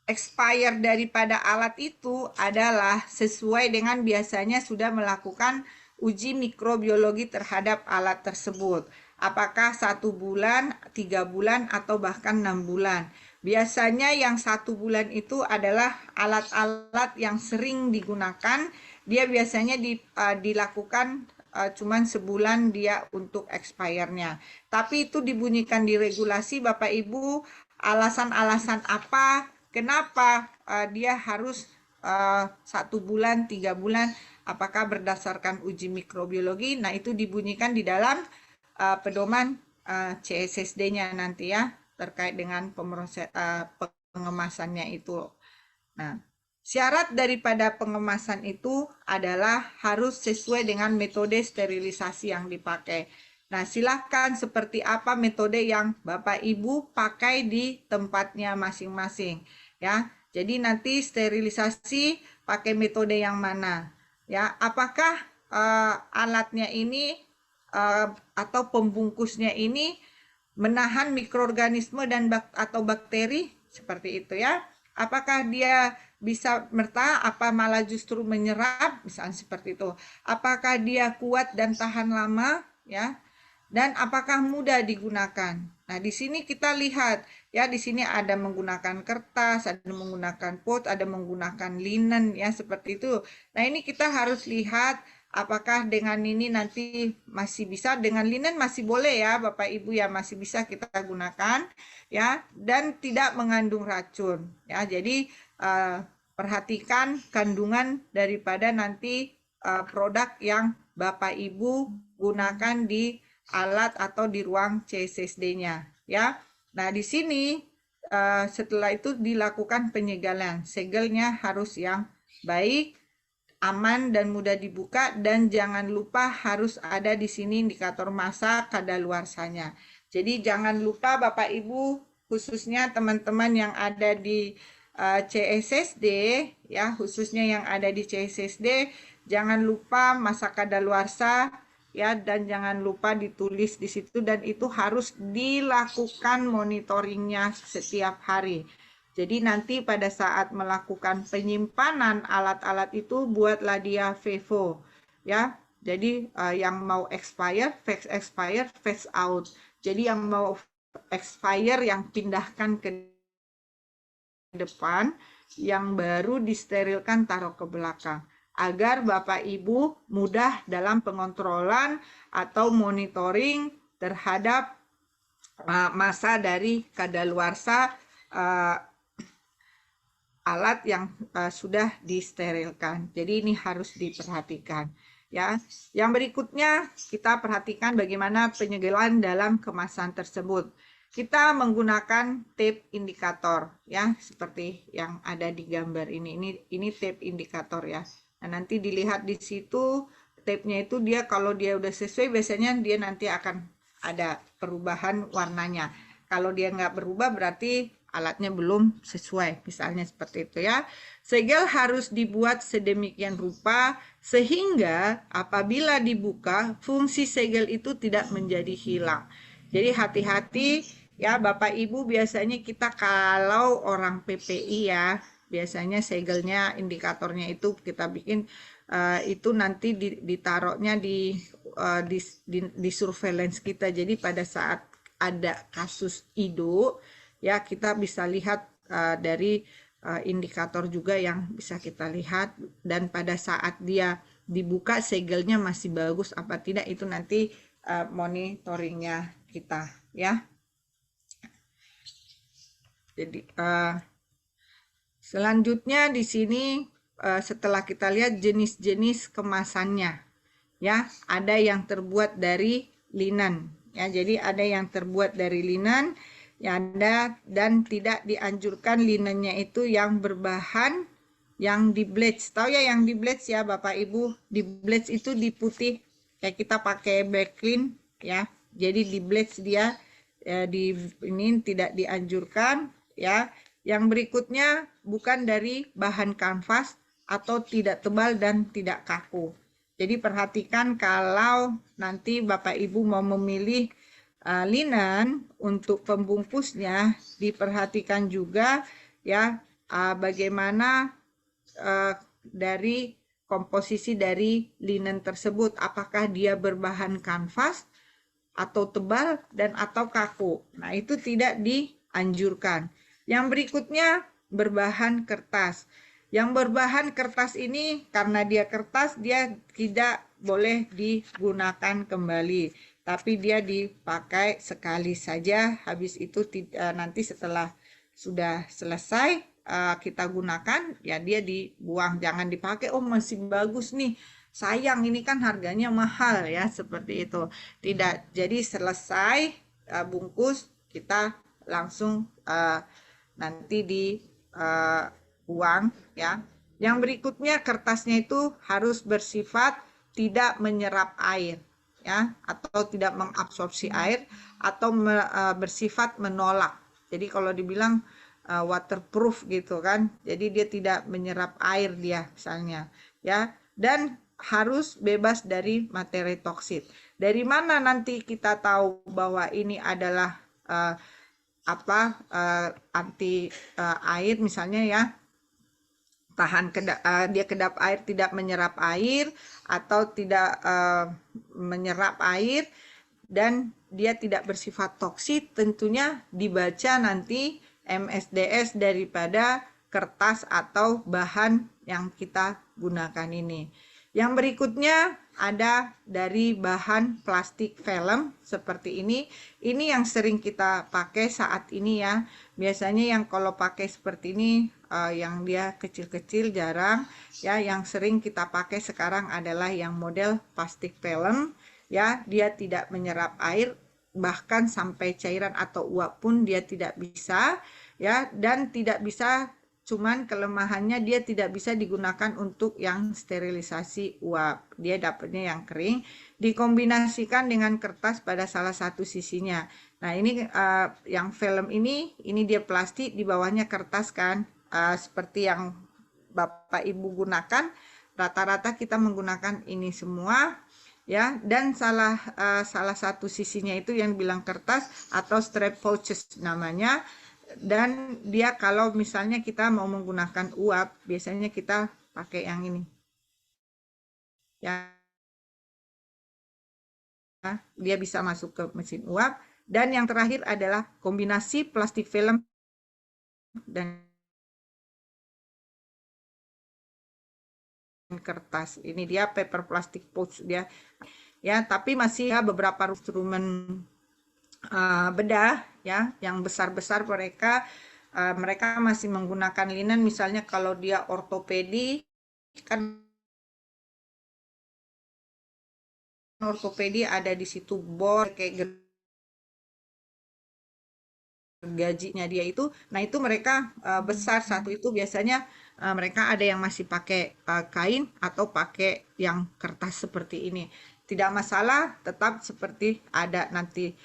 expire daripada alat itu adalah sesuai dengan biasanya sudah melakukan uji mikrobiologi terhadap alat tersebut. Apakah 1 bulan, 3 bulan, atau bahkan 6 bulan. Biasanya yang 1 bulan itu adalah alat-alat yang sering digunakan. Dia biasanya dilakukan cuman sebulan dia untuk expire-nya. Tapi itu dibunyikan di regulasi Bapak Ibu, alasan-alasan apa kenapa dia harus 1 bulan, 3 bulan, apakah berdasarkan uji mikrobiologi. Nah, itu dibunyikan di dalam pedoman CSSD-nya nanti ya, terkait dengan pengemasannya itu. Nah, syarat daripada pengemasan itu adalah harus sesuai dengan metode sterilisasi yang dipakai. Nah, silakan seperti apa metode yang Bapak Ibu pakai di tempatnya masing-masing ya. Jadi nanti sterilisasi pakai metode yang mana ya? Apakah alatnya ini atau pembungkusnya ini menahan mikroorganisme dan atau bakteri seperti itu ya? Apakah dia bisa merta apa malah justru menyerap misalnya seperti itu? Apakah dia kuat dan tahan lama ya? Dan apakah mudah digunakan? Nah, di sini kita lihat ya, di sini ada menggunakan kertas, ada menggunakan pot, ada menggunakan linen ya seperti itu. Nah, ini kita harus lihat apakah dengan ini nanti masih bisa, dengan linen masih boleh ya Bapak Ibu ya, masih bisa kita gunakan ya, dan tidak mengandung racun ya. Jadi perhatikan kandungan daripada nanti produk yang Bapak Ibu gunakan di alat atau di ruang CSSD-nya ya. Nah, di sini setelah itu dilakukan penyegelan. Segelnya harus yang baik, aman dan mudah dibuka, dan jangan lupa harus ada di sini indikator masa kadaluarsanya. Jadi jangan lupa Bapak Ibu, khususnya teman-teman yang ada di CSSD ya, khususnya yang ada di CSSD, jangan lupa masa kadaluarsa ya, dan jangan lupa ditulis di situ, dan itu harus dilakukan monitoringnya setiap hari. Jadi nanti pada saat melakukan penyimpanan alat-alat itu buatlah dia FIFO ya. Jadi yang mau expire, phase out. Jadi yang mau expire yang pindahkan ke depan, yang baru disterilkan taruh ke belakang, agar Bapak Ibu mudah dalam pengontrolan atau monitoring terhadap masa dari kadaluarsa alat yang sudah disterilkan. Jadi ini harus diperhatikan ya. Yang berikutnya kita perhatikan bagaimana penyegelan dalam kemasan tersebut. Kita menggunakan tape indikator ya, seperti yang ada di gambar ini. Ini tape indikator ya. Nah, nanti dilihat di situ tape-nya itu, dia kalau dia udah sesuai biasanya dia nanti akan ada perubahan warnanya. Kalau dia nggak berubah berarti alatnya belum sesuai, misalnya seperti itu ya. Segel harus dibuat sedemikian rupa sehingga apabila dibuka, fungsi segel itu tidak menjadi hilang. Jadi hati-hati ya Bapak Ibu, biasanya kita kalau orang PPI ya, biasanya segelnya, indikatornya itu kita bikin itu nanti ditaruhnya di surveillance kita. Jadi pada saat ada kasus IDO ya, kita bisa lihat dari indikator juga yang bisa kita lihat, dan pada saat dia dibuka segelnya masih bagus apa tidak, itu nanti monitoringnya kita ya. Jadi selanjutnya di sini setelah kita lihat jenis-jenis kemasannya ya, ada yang terbuat dari linen ya. Jadi ada yang terbuat dari linen ya dan tidak dianjurkan linennya itu yang berbahan yang di bleach. Tahu ya yang di bleach ya Bapak Ibu? Di bleach itu di putih kayak kita pakai backlin ya. Jadi di bleach dia di ini tidak dianjurkan ya. Yang berikutnya bukan dari bahan kanvas atau tidak tebal dan tidak kaku. Jadi perhatikan kalau nanti Bapak Ibu mau memilih linen untuk pembungkusnya, diperhatikan juga ya bagaimana dari komposisi dari linen tersebut, apakah dia berbahan kanvas atau tebal dan atau kaku. Nah, itu tidak dianjurkan. Yang berikutnya berbahan kertas. Yang berbahan kertas ini karena dia kertas, dia tidak boleh digunakan kembali, tapi dia dipakai sekali saja. Habis itu nanti setelah sudah selesai kita gunakan, ya dia dibuang, jangan dipakai. Oh, masih bagus nih, sayang ini kan harganya mahal ya, seperti itu. Tidak. Jadi selesai bungkus kita langsung nanti dibuang ya. Yang berikutnya kertasnya itu harus bersifat tidak menyerap air ya, atau tidak mengabsorpsi air, atau bersifat menolak. Jadi kalau dibilang waterproof gitu kan, jadi dia tidak menyerap air dia misalnya ya, dan harus bebas dari materi toksit. Dari mana nanti kita tahu bahwa ini adalah anti air misalnya ya, tahan dia kedap air, tidak menyerap air atau tidak menyerap air, dan dia tidak bersifat toksit? Tentunya dibaca nanti MSDS daripada kertas atau bahan yang kita gunakan ini. Yang berikutnya ada dari bahan plastik film seperti ini. Ini yang sering kita pakai saat ini ya. Biasanya yang kalau pakai seperti ini yang dia kecil-kecil jarang ya. Yang sering kita pakai sekarang adalah yang model plastik film ya. Dia tidak menyerap air, bahkan sampai cairan atau uap pun dia tidak bisa ya, dan tidak bisa, cuman kelemahannya dia tidak bisa digunakan untuk yang sterilisasi uap. Dia dapatnya yang kering, dikombinasikan dengan kertas pada salah satu sisinya. Nah, ini yang film ini dia plastik, di bawahnya kertas kan, seperti yang Bapak Ibu gunakan. Rata-rata kita menggunakan ini semua ya, dan salah satu sisinya itu yang bilang kertas atau strap pouches namanya. Dan dia kalau misalnya kita mau menggunakan uap, biasanya kita pakai yang ini ya, dia bisa masuk ke mesin uap. Dan yang terakhir adalah kombinasi plastik film dan kertas. Ini dia paper plastic pouch dia ya, tapi masih ya beberapa instrumen bedah ya yang besar-besar, mereka masih menggunakan linen. Misalnya kalau dia ortopedi kan, ortopedi ada di situ bor kayak gajinya dia itu. Nah, itu mereka besar satu itu biasanya mereka ada yang masih pakai kain atau pakai yang kertas seperti ini. Tidak masalah, tetap seperti ada nanti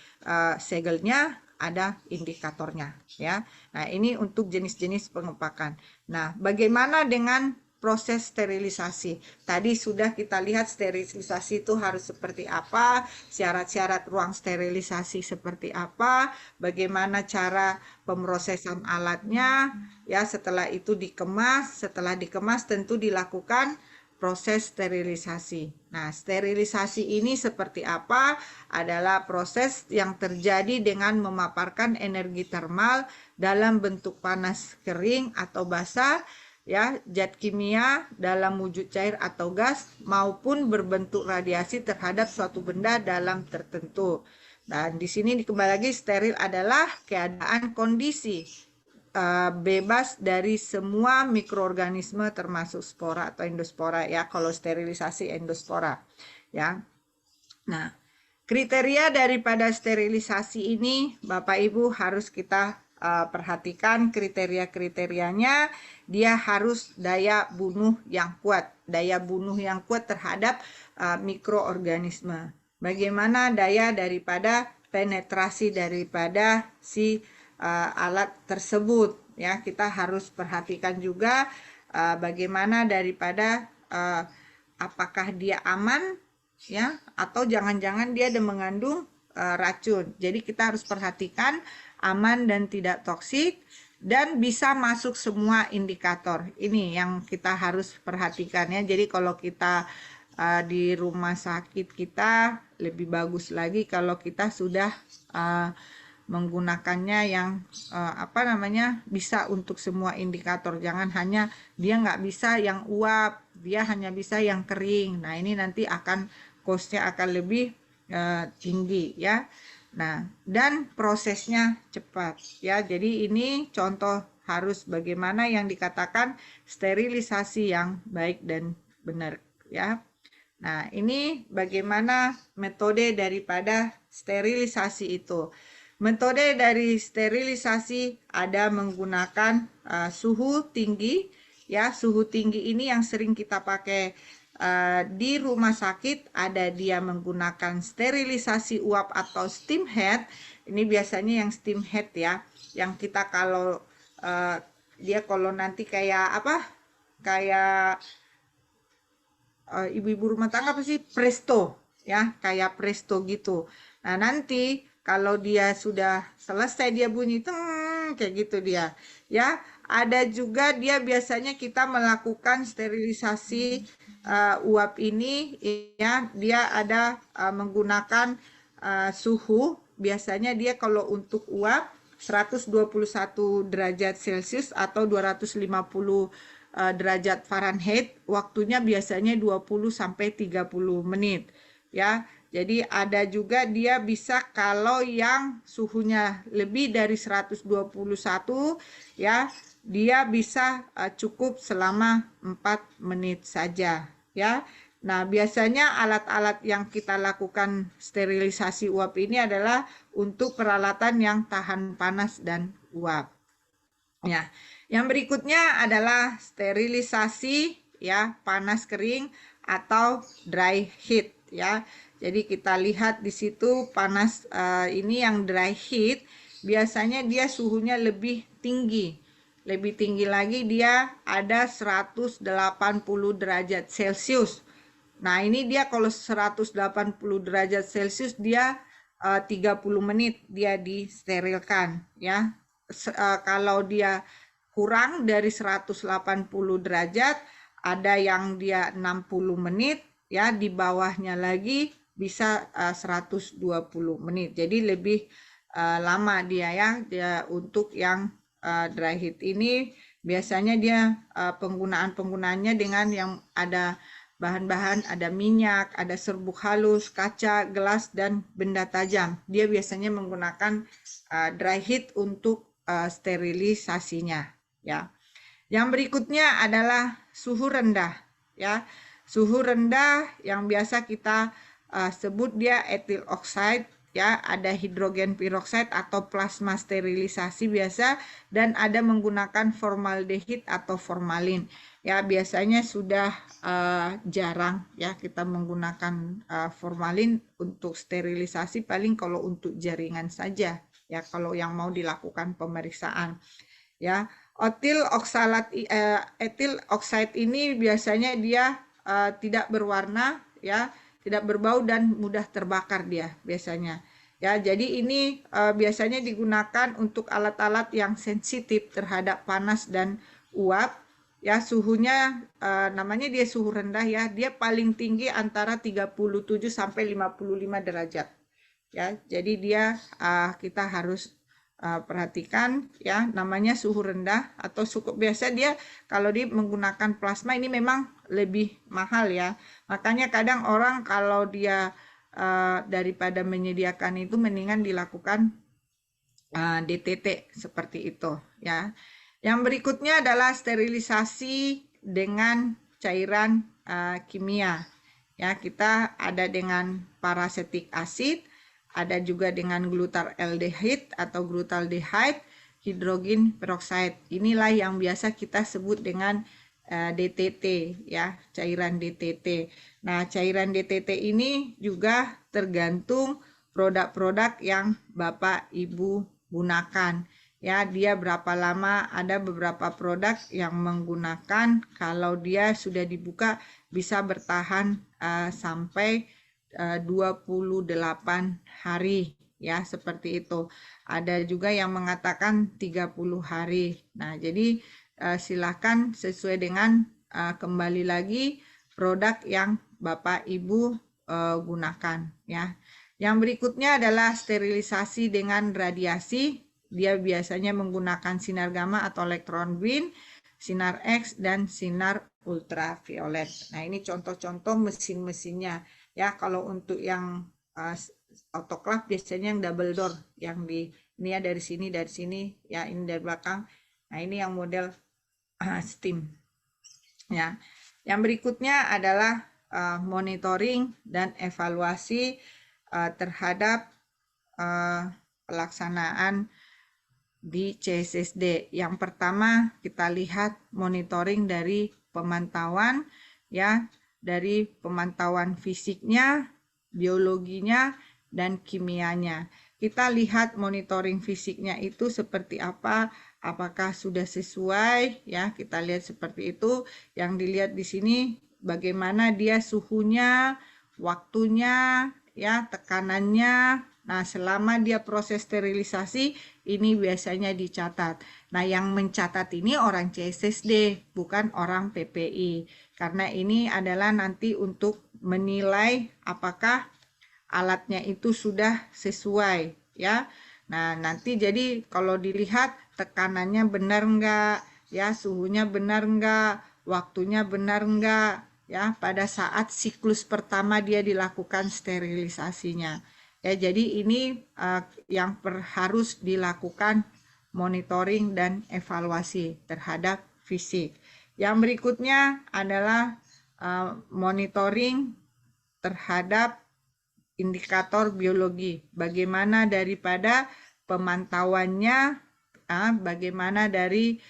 segelnya, ada indikatornya ya. Nah, ini untuk jenis-jenis pengepakan. Nah, bagaimana dengan proses sterilisasi? Tadi sudah kita lihat sterilisasi itu harus seperti apa, syarat-syarat ruang sterilisasi seperti apa, bagaimana cara pemrosesan alatnya ya. Setelah itu dikemas, setelah dikemas tentu dilakukan proses sterilisasi. Nah, sterilisasi ini seperti apa? Adalah proses yang terjadi dengan memaparkan energi termal dalam bentuk panas, kering atau basah ya, zat kimia dalam wujud cair atau gas, maupun berbentuk radiasi terhadap suatu benda dalam tertentu. Dan di sini kembali lagi, steril adalah keadaan kondisi bebas dari semua mikroorganisme termasuk spora atau endospora ya, kalau sterilisasi endospora ya. Nah, Kriteria daripada sterilisasi ini, Bapak Ibu harus kita perhatikan kriteria-kriterianya. Dia harus daya bunuh yang kuat, terhadap mikroorganisme. Bagaimana daya daripada penetrasi daripada si alat tersebut, ya, kita harus perhatikan juga bagaimana daripada apakah dia aman, ya, atau jangan-jangan dia ada mengandung racun. Jadi kita harus perhatikan aman dan tidak toksik dan bisa masuk semua indikator. Ini yang kita harus perhatikan, ya. Jadi kalau kita di rumah sakit kita lebih bagus lagi kalau kita sudah menggunakannya yang bisa untuk semua indikator. Jangan hanya dia nggak bisa yang uap, dia hanya bisa yang kering. Nah, ini nanti akan cost-nya akan lebih tinggi, ya. Nah, dan prosesnya cepat, ya. Jadi ini contoh harus bagaimana yang dikatakan sterilisasi yang baik dan benar, ya. Nah, ini bagaimana metode daripada sterilisasi itu. Metode dari sterilisasi ada menggunakan suhu tinggi, ya. Suhu tinggi ini yang sering kita pakai di rumah sakit. Ada dia menggunakan sterilisasi uap atau steam head. Ini biasanya yang steam head, ya. Yang kita kalau dia kalau nanti kayak apa? Kayak ibu-ibu rumah tangga apa sih? Presto, ya, kayak presto gitu. Nah, nanti kalau dia sudah selesai dia bunyi kayak gitu dia, ya. Ada juga dia biasanya kita melakukan sterilisasi uap ini, ya. Dia ada menggunakan suhu. Biasanya dia kalau untuk uap 121 derajat Celcius atau 250 derajat Fahrenheit, waktunya biasanya 20 sampai 30 menit, ya. Jadi ada juga dia bisa kalau yang suhunya lebih dari 121, ya, dia bisa cukup selama 4 menit saja, ya. Nah, biasanya alat-alat yang kita lakukan sterilisasi uap ini adalah untuk peralatan yang tahan panas dan uap. Ya, yang berikutnya adalah sterilisasi, ya, panas kering atau dry heat, ya. Jadi kita lihat di situ panas ini yang dry heat biasanya dia suhunya lebih tinggi. Lebih tinggi lagi dia ada 180 derajat Celcius. Nah, ini dia kalau 180 derajat Celcius dia 30 menit dia disterilkan, ya. Kalau dia kurang dari 180 derajat, ada yang dia 60 menit, ya, di bawahnya lagi bisa 120 menit. Jadi lebih lama dia, ya. Dia untuk yang dry heat ini biasanya dia penggunaannya dengan yang ada bahan-bahan, ada minyak, ada serbuk halus, kaca, gelas, dan benda tajam. Dia biasanya menggunakan dry heat untuk sterilisasinya, ya. Yang berikutnya adalah suhu rendah, ya. Suhu rendah yang biasa kita sebut dia ethyl oxide, ya. Ada hidrogen peroxide atau plasma sterilisasi biasa, dan ada menggunakan formaldehid atau formalin. Ya, biasanya sudah jarang, ya, kita menggunakan formalin untuk sterilisasi, paling kalau untuk jaringan saja, ya, kalau yang mau dilakukan pemeriksaan, ya. Ethyl oxide ini biasanya dia tidak berwarna, ya, tidak berbau dan mudah terbakar dia biasanya, ya. Jadi ini biasanya digunakan untuk alat-alat yang sensitif terhadap panas dan uap, ya. Suhunya namanya dia suhu rendah, ya. Dia paling tinggi antara 37 sampai 55 derajat. Ya, jadi dia kita harus perhatikan, ya, namanya suhu rendah atau cukup biasa. Dia kalau dia menggunakan plasma ini memang lebih mahal, ya. Makanya kadang orang kalau dia daripada menyediakan itu mendingan dilakukan DTT seperti itu, ya. Yang berikutnya adalah sterilisasi dengan cairan kimia, Ya, kita ada dengan paracetic acid, ada juga dengan glutaraldehyde atau glutaldehyde, hidrogen peroxide. Inilah yang biasa kita sebut dengan DTT, ya, cairan DTT. Nah, cairan DTT ini juga tergantung produk-produk yang Bapak Ibu gunakan. Ya, dia berapa lama, ada beberapa produk yang menggunakan kalau dia sudah dibuka bisa bertahan sampai 28 hari, ya, seperti itu. Ada juga yang mengatakan 30 hari. Nah, jadi silakan sesuai dengan kembali lagi produk yang Bapak Ibu gunakan, ya. Yang berikutnya adalah sterilisasi dengan radiasi. Dia biasanya menggunakan sinar gamma atau elektron beam, sinar X, dan sinar ultraviolet. Nah, ini contoh-contoh mesin-mesinnya. Ya, kalau untuk yang autoclave biasanya yang double door, yang ini ya dari sini, ya ini dari belakang. Nah, ini yang model steam. Ya, yang berikutnya adalah monitoring dan evaluasi terhadap pelaksanaan di CSSD. Yang pertama kita lihat monitoring dari pemantauan, ya, dari pemantauan fisiknya, biologinya, dan kimianya. Kita lihat monitoring fisiknya itu seperti apa, apakah sudah sesuai, ya, kita lihat seperti itu. Yang dilihat di sini bagaimana dia suhunya, waktunya, ya, tekanannya. Nah, selama dia proses sterilisasi, ini biasanya dicatat. Nah, yang mencatat ini orang CSSD, bukan orang PPI. Karena ini adalah nanti untuk menilai apakah alatnya itu sudah sesuai, ya. Nah, nanti jadi kalau dilihat tekanannya benar enggak, ya, suhunya benar enggak, waktunya benar enggak, ya, pada saat siklus pertama dia dilakukan sterilisasinya. Ya, jadi ini yang harus dilakukan monitoring dan evaluasi terhadap fisik. Yang berikutnya adalah monitoring terhadap indikator biologi. Bagaimana daripada pemantauannya, bagaimana dari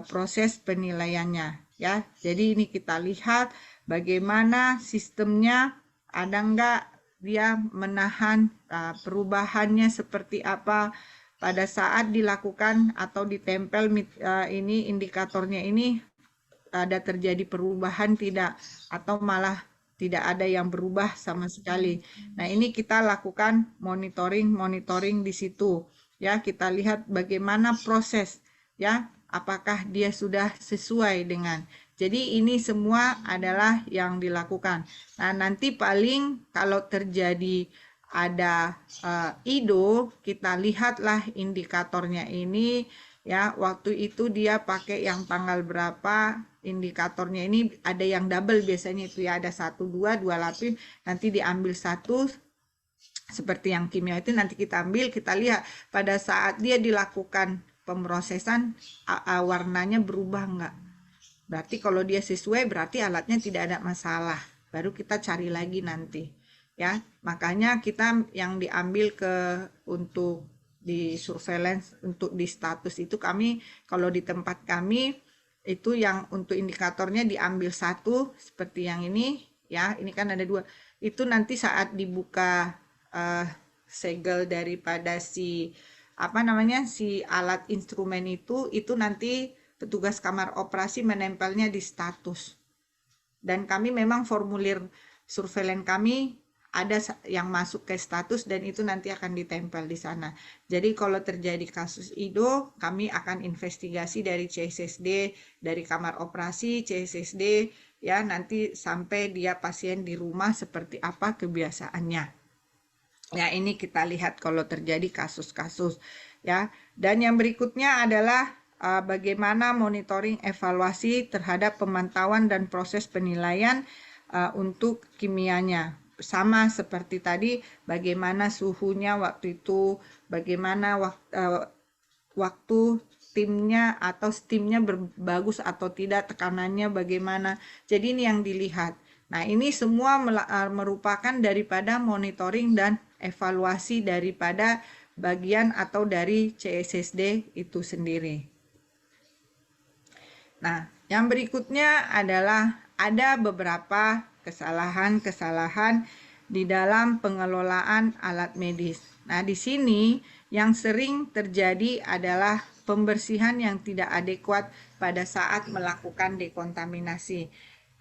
proses penilaiannya, ya. Jadi ini kita lihat bagaimana sistemnya, ada enggak dia menahan perubahannya seperti apa pada saat dilakukan atau ditempel ini indikatornya ini, ada terjadi perubahan tidak, atau malah tidak ada yang berubah sama sekali. Nah, ini kita lakukan monitoring di situ. Ya, kita lihat bagaimana proses, ya, apakah dia sudah sesuai dengan. Jadi ini semua adalah yang dilakukan. Nah, nanti paling kalau terjadi ada IDO, kita lihatlah indikatornya ini, ya, waktu itu dia pakai yang tanggal berapa, indikatornya ini ada yang double biasanya itu, ya, ada 1, 2 lapis, nanti diambil satu seperti yang kimia itu, nanti kita ambil, kita lihat pada saat dia dilakukan pemrosesan warnanya berubah enggak. Berarti kalau dia sesuai berarti alatnya tidak ada masalah, baru kita cari lagi nanti, ya. Makanya kita yang diambil untuk di surveillance, untuk di status itu, kami kalau di tempat kami itu yang untuk indikatornya diambil satu seperti yang ini, ya, ini kan ada 2, itu nanti saat dibuka segel daripada si alat instrumen itu nanti petugas kamar operasi menempelnya di status. Dan kami memang formulir surveillance kami ada yang masuk ke status dan itu nanti akan ditempel di sana. Jadi kalau terjadi kasus IDO, kami akan investigasi dari CSSD, dari kamar operasi CSSD, ya, nanti sampai dia pasien di rumah seperti apa kebiasaannya. Ya, ini kita lihat kalau terjadi kasus-kasus, ya. Dan yang berikutnya adalah bagaimana monitoring evaluasi terhadap pemantauan dan proses penilaian untuk kimianya. Sama seperti tadi, bagaimana suhunya waktu itu, bagaimana waktu steamnya atau steamnya bagus atau tidak, tekanannya bagaimana. Jadi ini yang dilihat. Nah, ini semua merupakan daripada monitoring dan evaluasi daripada bagian atau dari CSSD itu sendiri. Nah, yang berikutnya adalah ada beberapa kesalahan-kesalahan di dalam pengelolaan alat medis. Nah, di sini yang sering terjadi adalah pembersihan yang tidak adekuat pada saat melakukan dekontaminasi.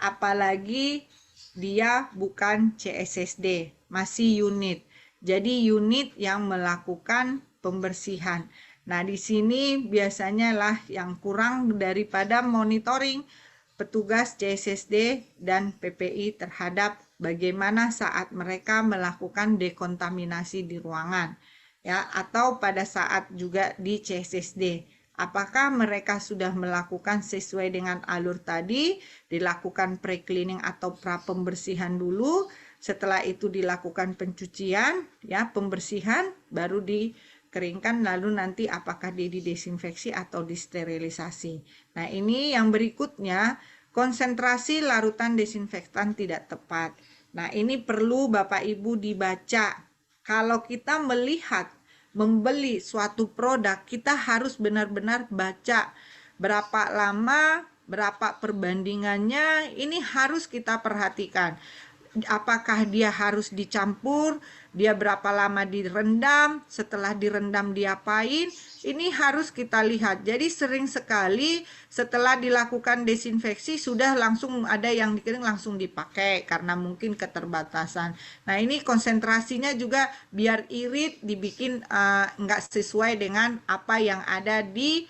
Apalagi dia bukan CSSD, masih unit. Jadi unit yang melakukan pembersihan. Nah, di sini biasanya lah yang kurang daripada monitoring petugas CSSD dan PPI terhadap bagaimana saat mereka melakukan dekontaminasi di ruangan, ya, atau pada saat juga di CSSD. Apakah mereka sudah melakukan sesuai dengan alur tadi, dilakukan pre-cleaning atau pra pembersihan dulu, setelah itu dilakukan pencucian, ya, pembersihan, baru dikeringkan, lalu nanti apakah dia didesinfeksi atau disterilisasi. Nah, ini yang berikutnya, konsentrasi larutan desinfektan tidak tepat. Nah, ini perlu Bapak Ibu dibaca. Kalau kita melihat membeli suatu produk, kita harus benar-benar baca berapa lama, berapa perbandingannya, ini harus kita perhatikan. Apakah dia harus dicampur, dia berapa lama direndam, setelah direndam diapain, ini harus kita lihat. Jadi sering sekali setelah dilakukan desinfeksi sudah langsung ada yang dikering langsung dipakai karena mungkin keterbatasan. Nah, ini konsentrasinya juga biar irit dibikin nggak sesuai dengan apa yang ada di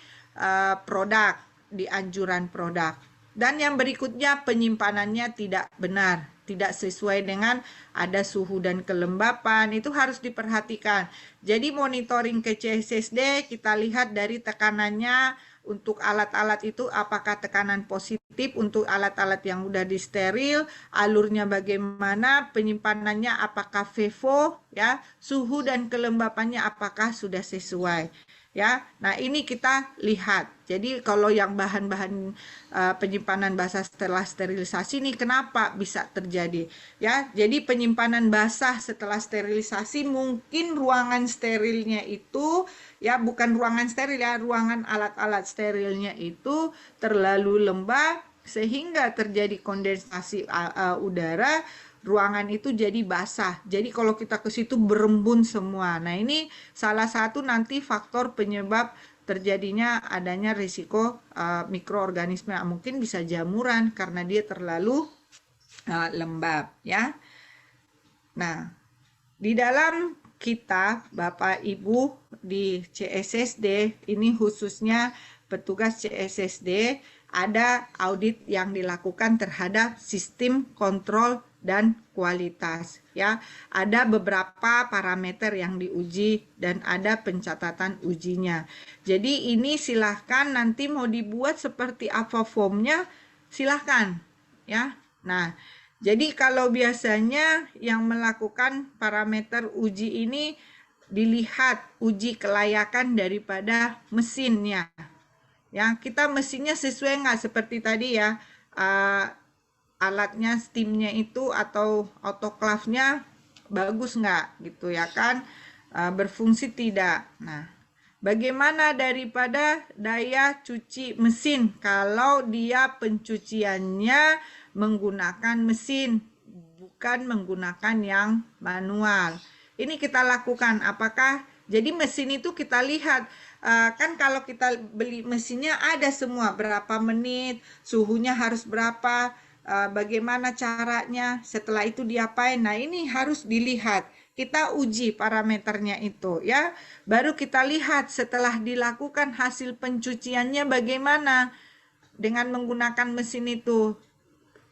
produk, di anjuran produk. Dan yang berikutnya penyimpanannya tidak benar, tidak sesuai dengan ada suhu dan kelembapan, itu harus diperhatikan. Jadi monitoring ke CSSD kita lihat dari tekanannya untuk alat-alat itu apakah tekanan positif untuk alat-alat yang udah disteril, alurnya bagaimana, penyimpanannya apakah FIFO, ya, suhu dan kelembapannya apakah sudah sesuai. Ya, nah ini kita lihat. Jadi kalau yang bahan-bahan penyimpanan basah setelah sterilisasi ini kenapa bisa terjadi? Ya, jadi penyimpanan basah setelah sterilisasi mungkin ruangan sterilnya itu, ya bukan ruangan steril ya, ruangan alat-alat sterilnya itu terlalu lembab sehingga terjadi kondensasi udara. Ruangan itu jadi basah. Jadi kalau kita ke situ berembun semua. Nah, ini salah satu nanti faktor penyebab terjadinya adanya risiko mikroorganisme. Mungkin bisa jamuran karena dia terlalu lembab, ya. Nah, di dalam kita Bapak Ibu di CSSD ini khususnya petugas CSSD ada audit yang dilakukan terhadap sistem kontrol dan kualitas, ya. Ada beberapa parameter yang diuji dan ada pencatatan ujinya. Jadi ini silahkan nanti mau dibuat seperti apa formnya, silahkan, ya. Nah, jadi kalau biasanya yang melakukan parameter uji ini dilihat uji kelayakan daripada mesinnya. Ya, kita mesinnya sesuai nggak seperti tadi ya, alatnya steamnya itu atau autoclave-nya bagus nggak gitu ya kan, berfungsi tidak. Nah, bagaimana daripada daya cuci mesin kalau dia pencuciannya menggunakan mesin bukan menggunakan yang manual. Ini kita lakukan apakah jadi mesin itu kita lihat kan kalau kita beli mesinnya ada semua berapa menit, suhunya harus berapa, bagaimana caranya, setelah itu diapain. Nah, ini harus dilihat. Kita uji parameternya itu ya. Baru kita lihat setelah dilakukan hasil pencuciannya bagaimana dengan menggunakan mesin itu.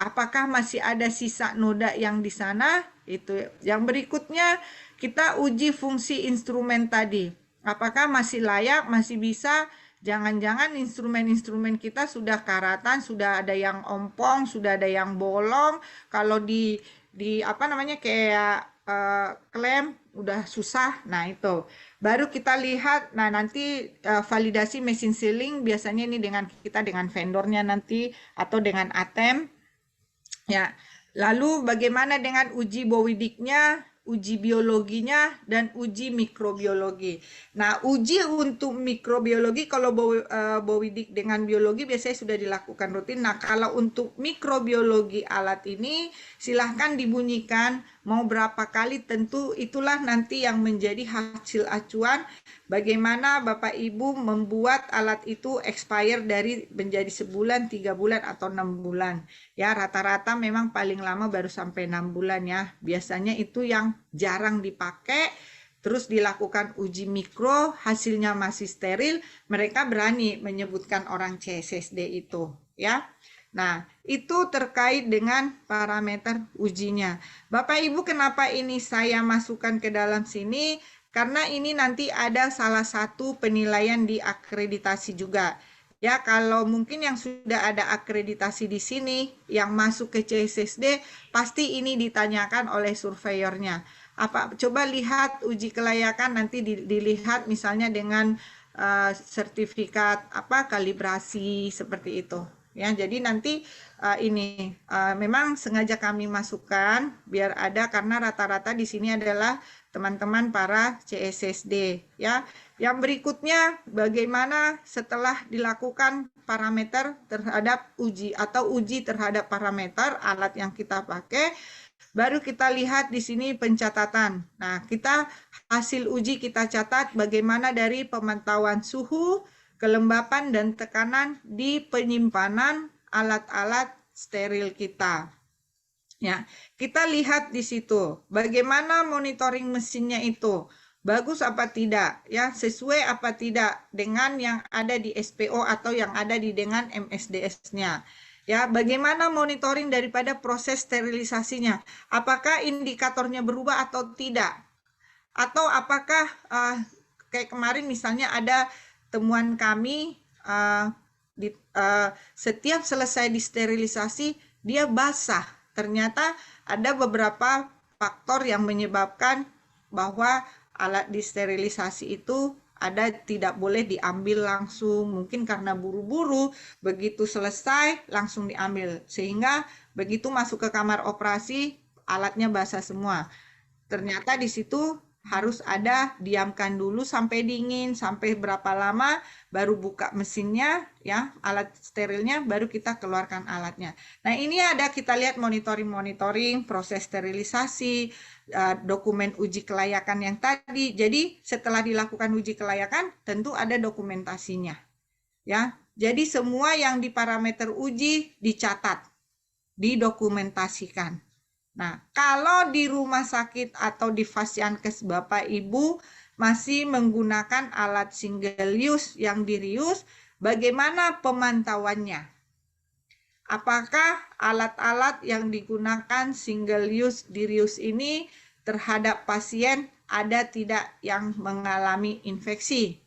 Apakah masih ada sisa noda yang di sana? Itu. Yang berikutnya kita uji fungsi instrumen tadi. Apakah masih layak, masih bisa? Jangan-jangan instrumen-instrumen kita sudah karatan, sudah ada yang ompong, sudah ada yang bolong. Kalau di apa namanya kayak klem udah susah. Nah, itu. Baru kita lihat, nah nanti validasi mesin sealing biasanya ini dengan kita dengan vendornya nanti atau dengan ATEM. Ya, Lalu bagaimana dengan uji bovidiknya, uji biologinya, dan uji mikrobiologi. Nah, uji untuk mikrobiologi kalau bovidik dengan biologi biasanya sudah dilakukan rutin. Nah, kalau untuk mikrobiologi alat ini silahkan dibunyikan mau berapa kali, tentu itulah nanti yang menjadi hasil acuan bagaimana Bapak Ibu membuat alat itu expire dari menjadi sebulan, 3 bulan, atau 6 bulan. Ya, rata-rata memang paling lama baru sampai 6 bulan ya. Biasanya itu yang jarang dipakai, terus dilakukan uji mikro, hasilnya masih steril, mereka berani menyebutkan orang CSSD itu ya. Nah, itu terkait dengan parameter ujinya. Bapak Ibu, kenapa ini saya masukkan ke dalam sini? Karena ini nanti ada salah satu penilaian di akreditasi juga. Ya, kalau mungkin yang sudah ada akreditasi di sini, yang masuk ke CSSD, pasti ini ditanyakan oleh surveyornya. Coba lihat uji kelayakan, nanti dilihat misalnya dengan sertifikat kalibrasi seperti itu. Ya, jadi nanti ini memang sengaja kami masukkan biar ada, karena rata-rata di sini adalah teman-teman para CSSD ya. Yang berikutnya, bagaimana setelah dilakukan parameter terhadap uji atau uji terhadap parameter alat yang kita pakai, baru kita lihat di sini pencatatan. Nah, hasil uji kita catat bagaimana dari pemantauan suhu, kelembapan, dan tekanan di penyimpanan alat-alat steril kita. Ya, kita lihat di situ bagaimana monitoring mesinnya itu bagus apa tidak, ya, sesuai apa tidak dengan yang ada di SPO atau yang ada dengan MSDS-nya. Ya, bagaimana monitoring daripada proses sterilisasinya? Apakah indikatornya berubah atau tidak? Atau apakah kayak kemarin misalnya ada temuan kami setiap selesai disterilisasi dia basah. Ternyata ada beberapa faktor yang menyebabkan bahwa alat disterilisasi itu tidak boleh diambil langsung, mungkin karena buru-buru, begitu selesai langsung diambil, sehingga begitu masuk ke kamar operasi alatnya basah semua. Ternyata di situ harus ada diamkan dulu sampai dingin, sampai berapa lama baru buka mesinnya ya, alat sterilnya, baru kita keluarkan alatnya. Nah, ini ada kita lihat monitoring proses sterilisasi, dokumen uji kelayakan yang tadi. Jadi setelah dilakukan uji kelayakan tentu ada dokumentasinya ya. Jadi semua yang di parameter uji dicatat, didokumentasikan. Nah, kalau di rumah sakit atau di Fasiankes Bapak Ibu masih menggunakan alat single use yang di-reuse, bagaimana pemantauannya? Apakah alat-alat yang digunakan single use di-reuse ini terhadap pasien ada tidak yang mengalami infeksi?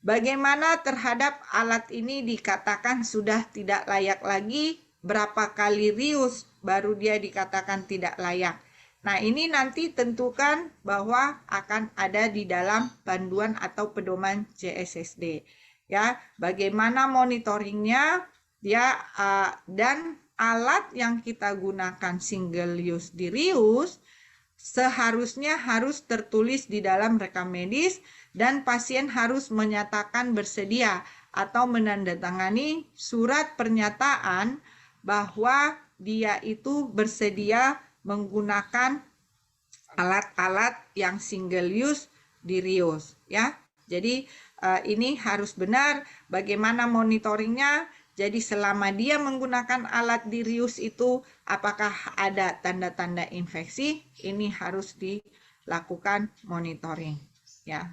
Bagaimana terhadap alat ini dikatakan sudah tidak layak lagi? Berapa kali reuse baru dia dikatakan tidak layak. Nah, ini nanti tentukan bahwa akan ada di dalam panduan atau pedoman CSSD. Ya, bagaimana monitoringnya ya, dan alat yang kita gunakan single use di reuse seharusnya harus tertulis di dalam rekam medis dan pasien harus menyatakan bersedia atau menandatangani surat pernyataan bahwa dia itu bersedia menggunakan alat-alat yang single use di reuse ya. Jadi ini harus benar bagaimana monitoringnya. Jadi selama dia menggunakan alat di reuse itu apakah ada tanda-tanda infeksi, ini harus dilakukan monitoring ya.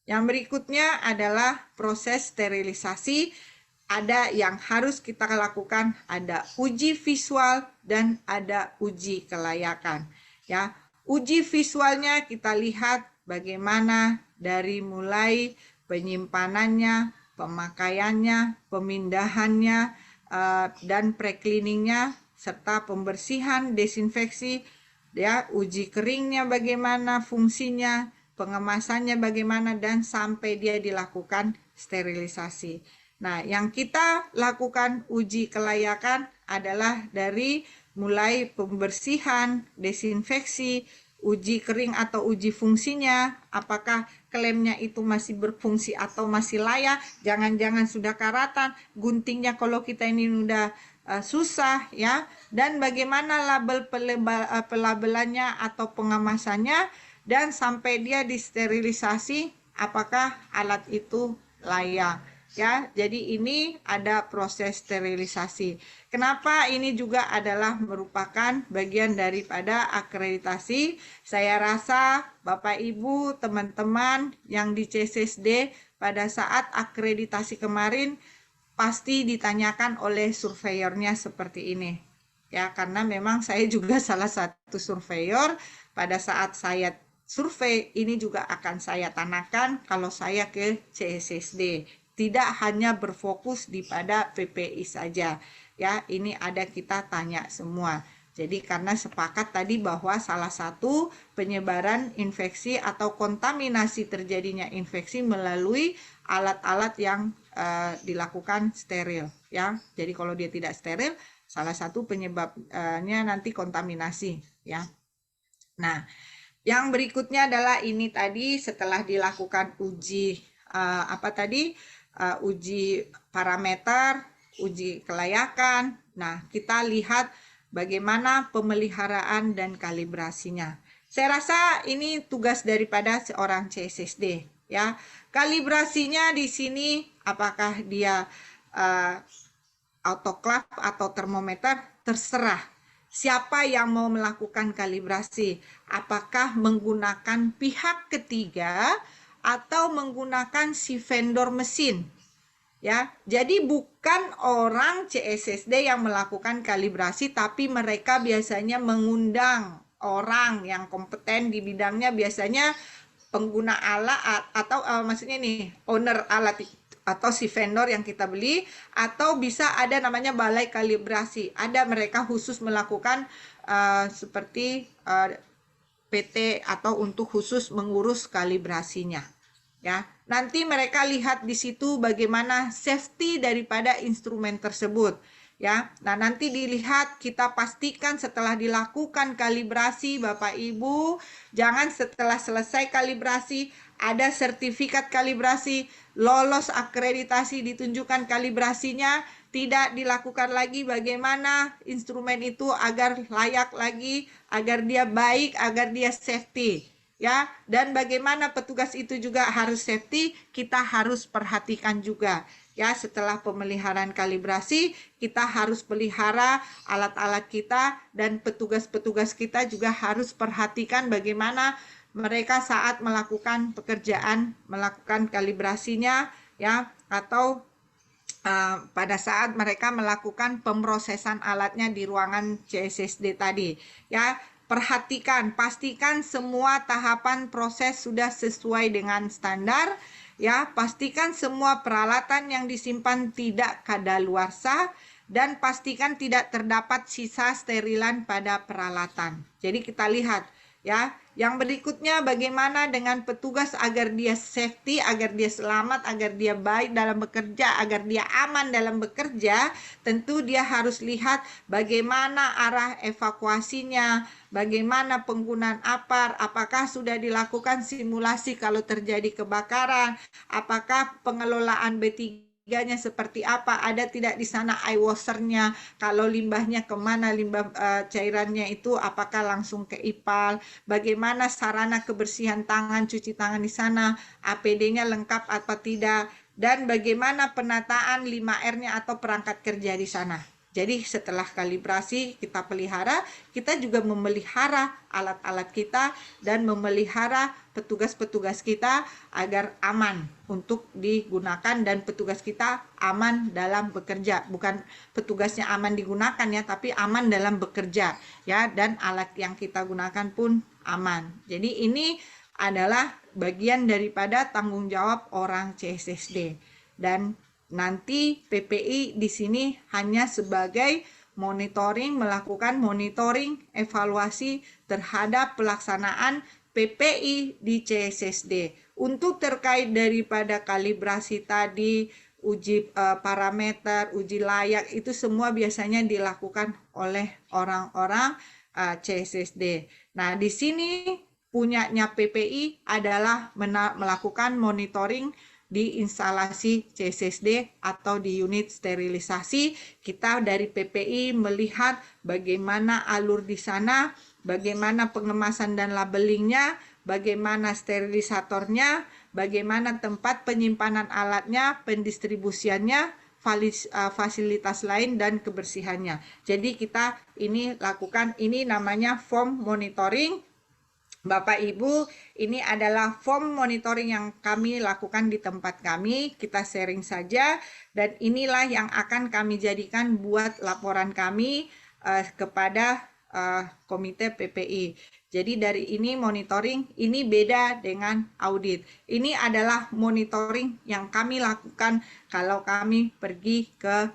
Yang berikutnya adalah proses sterilisasi. Ada yang harus kita lakukan, ada uji visual dan ada uji kelayakan. Ya, uji visualnya kita lihat bagaimana dari mulai penyimpanannya, pemakaiannya, pemindahannya, dan precleaningnya, serta pembersihan, desinfeksi, ya, uji keringnya bagaimana fungsinya, pengemasannya bagaimana, dan sampai dia dilakukan sterilisasi. Nah, yang kita lakukan uji kelayakan adalah dari mulai pembersihan, desinfeksi, uji kering atau uji fungsinya, apakah klemnya itu masih berfungsi atau masih layak, jangan-jangan sudah karatan, guntingnya kalau kita ini udah susah ya, dan bagaimana label pelabelannya atau pengemasannya, dan sampai dia disterilisasi, apakah alat itu layak ya. Jadi ini ada proses sterilisasi. Kenapa ini juga adalah merupakan bagian daripada akreditasi? Saya rasa Bapak Ibu, teman-teman yang di CSSD pada saat akreditasi kemarin pasti ditanyakan oleh surveyornya seperti ini. Ya, karena memang saya juga salah satu surveyor. Pada saat saya survei ini juga akan saya tanyakan kalau saya ke CSSD. Tidak hanya berfokus di pada PPI saja. Ya, ini ada kita tanya semua. Jadi karena sepakat tadi bahwa salah satu penyebaran infeksi atau kontaminasi terjadinya infeksi melalui alat-alat yang dilakukan steril ya. Jadi kalau dia tidak steril, salah satu penyebabnya nanti kontaminasi ya. Nah, yang berikutnya adalah ini tadi setelah dilakukan uji uji parameter, uji kelayakan. Nah, kita lihat bagaimana pemeliharaan dan kalibrasinya. Saya rasa ini tugas daripada seorang CSSD ya. Kalibrasinya di sini apakah dia autoclave atau termometer, terserah. Siapa yang mau melakukan kalibrasi? Apakah menggunakan pihak ketiga atau menggunakan si vendor mesin? Ya, jadi bukan orang CSSD yang melakukan kalibrasi, tapi mereka biasanya mengundang orang yang kompeten di bidangnya, biasanya pengguna alat atau maksudnya nih owner alat atau si vendor yang kita beli, atau bisa ada namanya balai kalibrasi. Ada mereka khusus melakukan seperti PT atau untuk khusus mengurus kalibrasinya. Ya, nanti mereka lihat di situ bagaimana safety daripada instrumen tersebut. Ya, nah nanti dilihat, kita pastikan setelah dilakukan kalibrasi, Bapak Ibu, jangan setelah selesai kalibrasi ada sertifikat kalibrasi, lolos akreditasi, ditunjukkan kalibrasinya, tidak dilakukan lagi bagaimana instrumen itu agar layak lagi, agar dia baik, agar dia safety. Ya, dan bagaimana petugas itu juga harus safety, kita harus perhatikan juga. Ya, setelah pemeliharaan kalibrasi, kita harus pelihara alat-alat kita, dan petugas-petugas kita juga harus perhatikan bagaimana mereka saat melakukan pekerjaan, melakukan kalibrasinya, ya, atau pada saat mereka melakukan pemrosesan alatnya di ruangan CSSD tadi. Ya, perhatikan, pastikan semua tahapan proses sudah sesuai dengan standar. Ya, pastikan semua peralatan yang disimpan tidak kadaluarsa, dan pastikan tidak terdapat sisa sterilan pada peralatan. Jadi kita lihat ya. Yang berikutnya, bagaimana dengan petugas agar dia safety, agar dia selamat, agar dia baik dalam bekerja, agar dia aman dalam bekerja. Tentu dia harus lihat bagaimana arah evakuasinya, bagaimana penggunaan APAR, apakah sudah dilakukan simulasi kalau terjadi kebakaran, apakah pengelolaan B3-nya seperti apa, ada tidak di sana eye washer-nya, kalau limbahnya kemana, limbah cairannya itu apakah langsung ke IPAL, bagaimana sarana kebersihan tangan, cuci tangan di sana, APD-nya lengkap apa tidak, dan bagaimana penataan 5R-nya atau perangkat kerja di sana. Jadi setelah kalibrasi kita pelihara, kita juga memelihara alat-alat kita dan memelihara petugas-petugas kita agar aman untuk digunakan, dan petugas kita aman dalam bekerja. Bukan petugasnya aman digunakan ya, tapi aman dalam bekerja ya, dan alat yang kita gunakan pun aman. Jadi ini adalah bagian daripada tanggung jawab orang CSSD, dan nanti PPI di sini hanya sebagai monitoring, melakukan monitoring evaluasi terhadap pelaksanaan PPI di CSSD. Untuk terkait daripada kalibrasi tadi, uji parameter, uji layak, itu semua biasanya dilakukan oleh orang-orang CSSD. Nah, di sini punyanya PPI adalah melakukan monitoring di instalasi CSSD atau di unit sterilisasi. Kita dari PPI melihat bagaimana alur di sana, bagaimana pengemasan dan labelingnya, bagaimana sterilisatornya, bagaimana tempat penyimpanan alatnya, pendistribusiannya, fasilitas lain, dan kebersihannya. Jadi kita ini lakukan, ini namanya form monitoring. Bapak Ibu, ini adalah form monitoring yang kami lakukan di tempat kami. Kita sharing saja, dan inilah yang akan kami jadikan buat laporan kami kepada komite PPI. Jadi dari ini monitoring, ini beda dengan audit. Ini adalah monitoring yang kami lakukan kalau kami pergi ke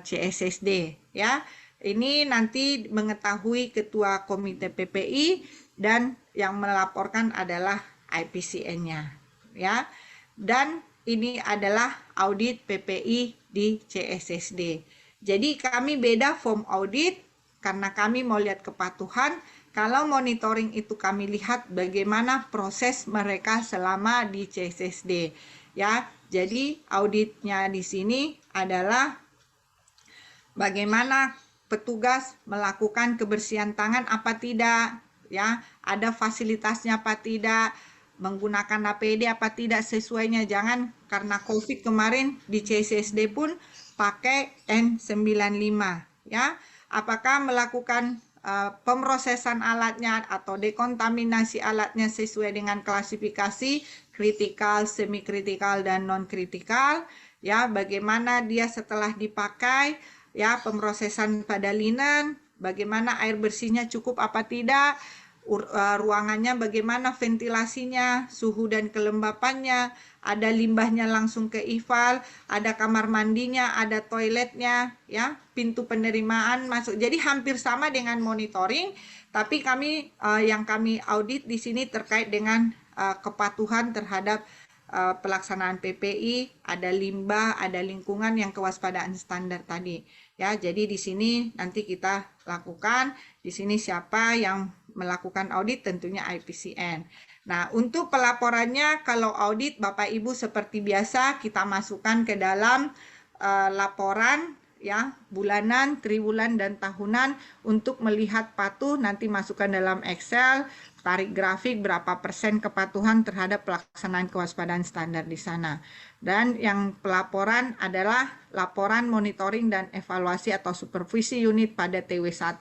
CSSD, ya. Ini nanti mengetahui ketua komite PPI, dan yang melaporkan adalah IPCN-nya, ya. Dan ini adalah audit PPI di CSSD. Jadi kami beda form audit karena kami mau lihat kepatuhan. Kalau monitoring itu kami lihat bagaimana proses mereka selama di CSSD, ya. Jadi auditnya di sini adalah bagaimana petugas melakukan kebersihan tangan apa tidak, ya, ada fasilitasnya apa tidak, menggunakan APD apa tidak sesuainya. Jangan karena COVID kemarin di CSSD pun pakai N95, ya. Apakah melakukan pemrosesan alatnya atau dekontaminasi alatnya sesuai dengan klasifikasi kritikal, semi kritikal, dan non kritikal, ya. Bagaimana dia setelah dipakai, ya, pemrosesan pada linen, bagaimana air bersihnya cukup apa tidak, ruangannya bagaimana ventilasinya, suhu dan kelembapannya, ada limbahnya langsung ke IFAL, ada kamar mandinya, ada toiletnya, ya, pintu penerimaan masuk. Jadi hampir sama dengan monitoring, tapi kami yang kami audit di sini terkait dengan kepatuhan terhadap pelaksanaan PPI, ada limbah, ada lingkungan yang kewaspadaan standar tadi. Ya, jadi di sini nanti kita lakukan, di sini siapa yang melakukan audit, tentunya IPCN. Nah, untuk pelaporannya, kalau audit Bapak Ibu seperti biasa kita masukkan ke dalam laporan, ya, bulanan, triwulan, dan tahunan. Untuk melihat patuh nanti masukkan dalam Excel, tarik grafik berapa persen kepatuhan terhadap pelaksanaan kewaspadaan standar di sana. Dan yang pelaporan adalah laporan monitoring dan evaluasi atau supervisi unit pada TW1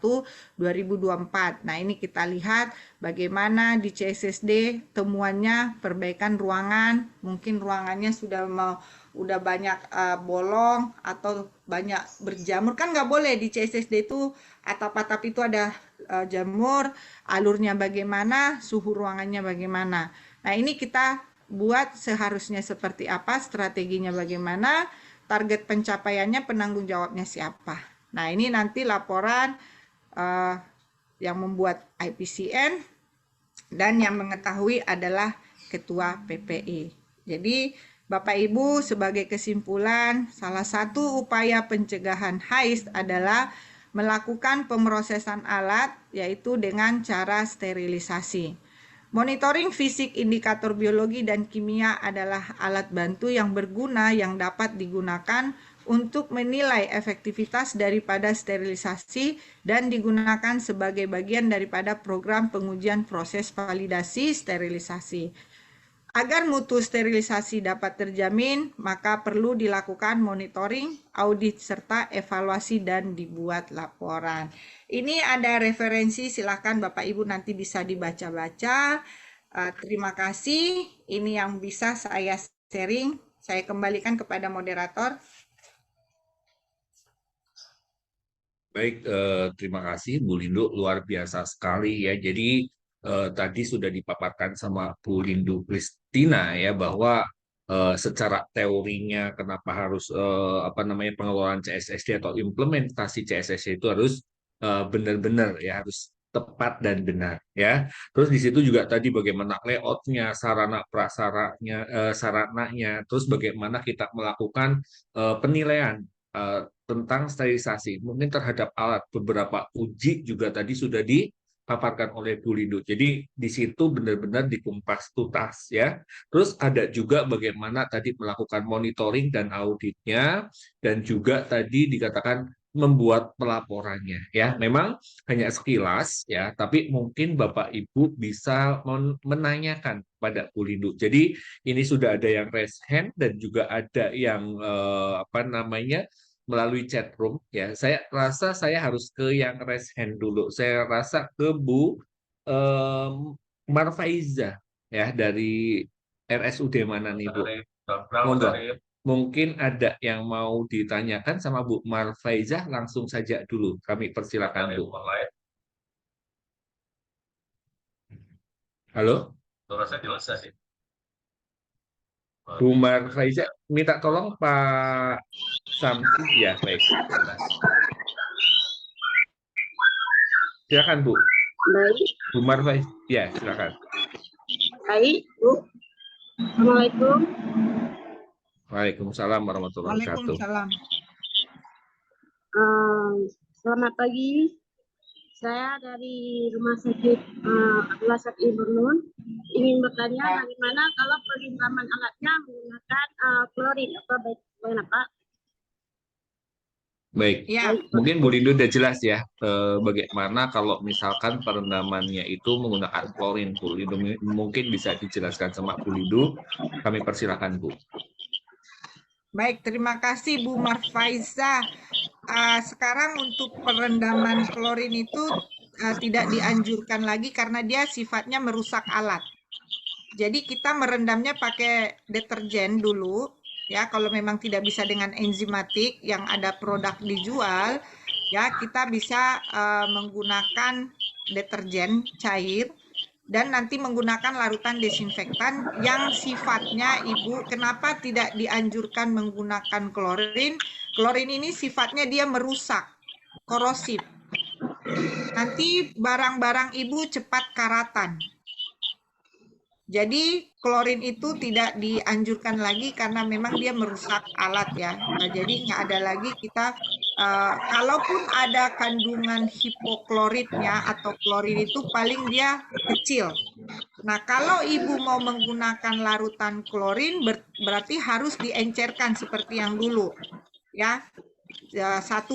2024. Nah, ini kita lihat bagaimana di CSSD temuannya, perbaikan ruangan, mungkin ruangannya udah banyak bolong atau banyak berjamur. Kan nggak boleh di CSSD itu atap-atap itu ada jamur, alurnya bagaimana, suhu ruangannya bagaimana. Nah, ini kita buat seharusnya seperti apa, strateginya bagaimana, target pencapaiannya, penanggung jawabnya siapa. Nah, ini nanti laporan yang membuat IPCN, dan yang mengetahui adalah ketua PPI. Jadi Bapak Ibu, sebagai kesimpulan, salah satu upaya pencegahan HAIS adalah melakukan pemrosesan alat, yaitu dengan cara sterilisasi. Monitoring fisik indikator biologi dan kimia adalah alat bantu yang berguna yang dapat digunakan untuk menilai efektivitas daripada sterilisasi dan digunakan sebagai bagian daripada program pengujian proses validasi sterilisasi. Agar mutu sterilisasi dapat terjamin, maka perlu dilakukan monitoring, audit, serta evaluasi dan dibuat laporan. Ini ada referensi, silakan Bapak Ibu nanti bisa dibaca-baca. Terima kasih. Ini yang bisa saya sharing. Saya kembalikan kepada moderator. Baik, terima kasih Bu Lindu, luar biasa sekali ya. Jadi tadi sudah dipaparkan sama Bu Lindu Kristina ya bahwa secara teorinya kenapa harus pengelolaan CSSD atau implementasi CSSD itu harus benar-benar ya harus tepat dan benar ya. Terus di situ juga tadi bagaimana layoutnya, sarana prasaranya, sarananya, terus bagaimana kita melakukan penilaian tentang sterilisasi, mungkin terhadap alat. Beberapa uji juga tadi sudah dipaparkan oleh Bu Lindu. Jadi di situ benar-benar dikumpas tuntas ya. Terus ada juga bagaimana tadi melakukan monitoring dan auditnya, dan juga tadi dikatakan membuat pelaporannya ya. Memang hanya sekilas ya, tapi mungkin Bapak Ibu bisa menanyakan pada Bu Lindu. Jadi ini sudah ada yang raise hand dan juga ada yang apa namanya melalui chat room ya. Saya rasa saya harus ke yang raise hand dulu. Saya rasa ke Bu Marfaiza ya dari RSUD mana nih Bu? Monggo. Mungkin ada yang mau ditanyakan sama Bu Marfaiza, langsung saja dulu. Kami persilakan Bu. Halo? Bu Marfaiza, minta tolong Pak Samsi ya, baik. Silakan Bu. Baik, Bu Marfaiza, ya silakan. baik, Bu. Assalamualaikum. Waalaikumsalam warahmatullahi wabarakatuh. Waalaikumsalam. Selamat pagi. Saya dari Rumah Sakit Abdullah Syafii Bernun ingin bertanya bagaimana kalau penyiraman alatnya menggunakan klorin apa bagaimana Pak? Baik, Ya, mungkin Bu Lindu udah jelas ya bagaimana kalau misalkan perendamannya itu menggunakan klorin. Bu Lindu mungkin bisa dijelaskan sama Bu Lindu. Kami persilakan Bu. baik, terima kasih Bu Marfaiza. Sekarang untuk perendaman klorin itu tidak dianjurkan lagi karena dia sifatnya merusak alat. Jadi kita merendamnya pakai deterjen dulu, ya. Kalau memang tidak bisa dengan enzimatik yang ada produk dijual, ya kita bisa menggunakan deterjen cair dan nanti menggunakan larutan desinfektan yang sifatnya Ibu, kenapa tidak dianjurkan menggunakan klorin? Klorin ini sifatnya dia merusak, korosif. Nanti barang-barang Ibu cepat karatan. Jadi klorin itu tidak dianjurkan lagi karena memang dia merusak alat ya. Nah, jadi nggak ada lagi kita, kalaupun ada kandungan hipokloritnya atau klorin itu paling dia kecil. Nah, kalau Ibu mau menggunakan larutan klorin berarti harus diencerkan seperti yang dulu ya. 1:10.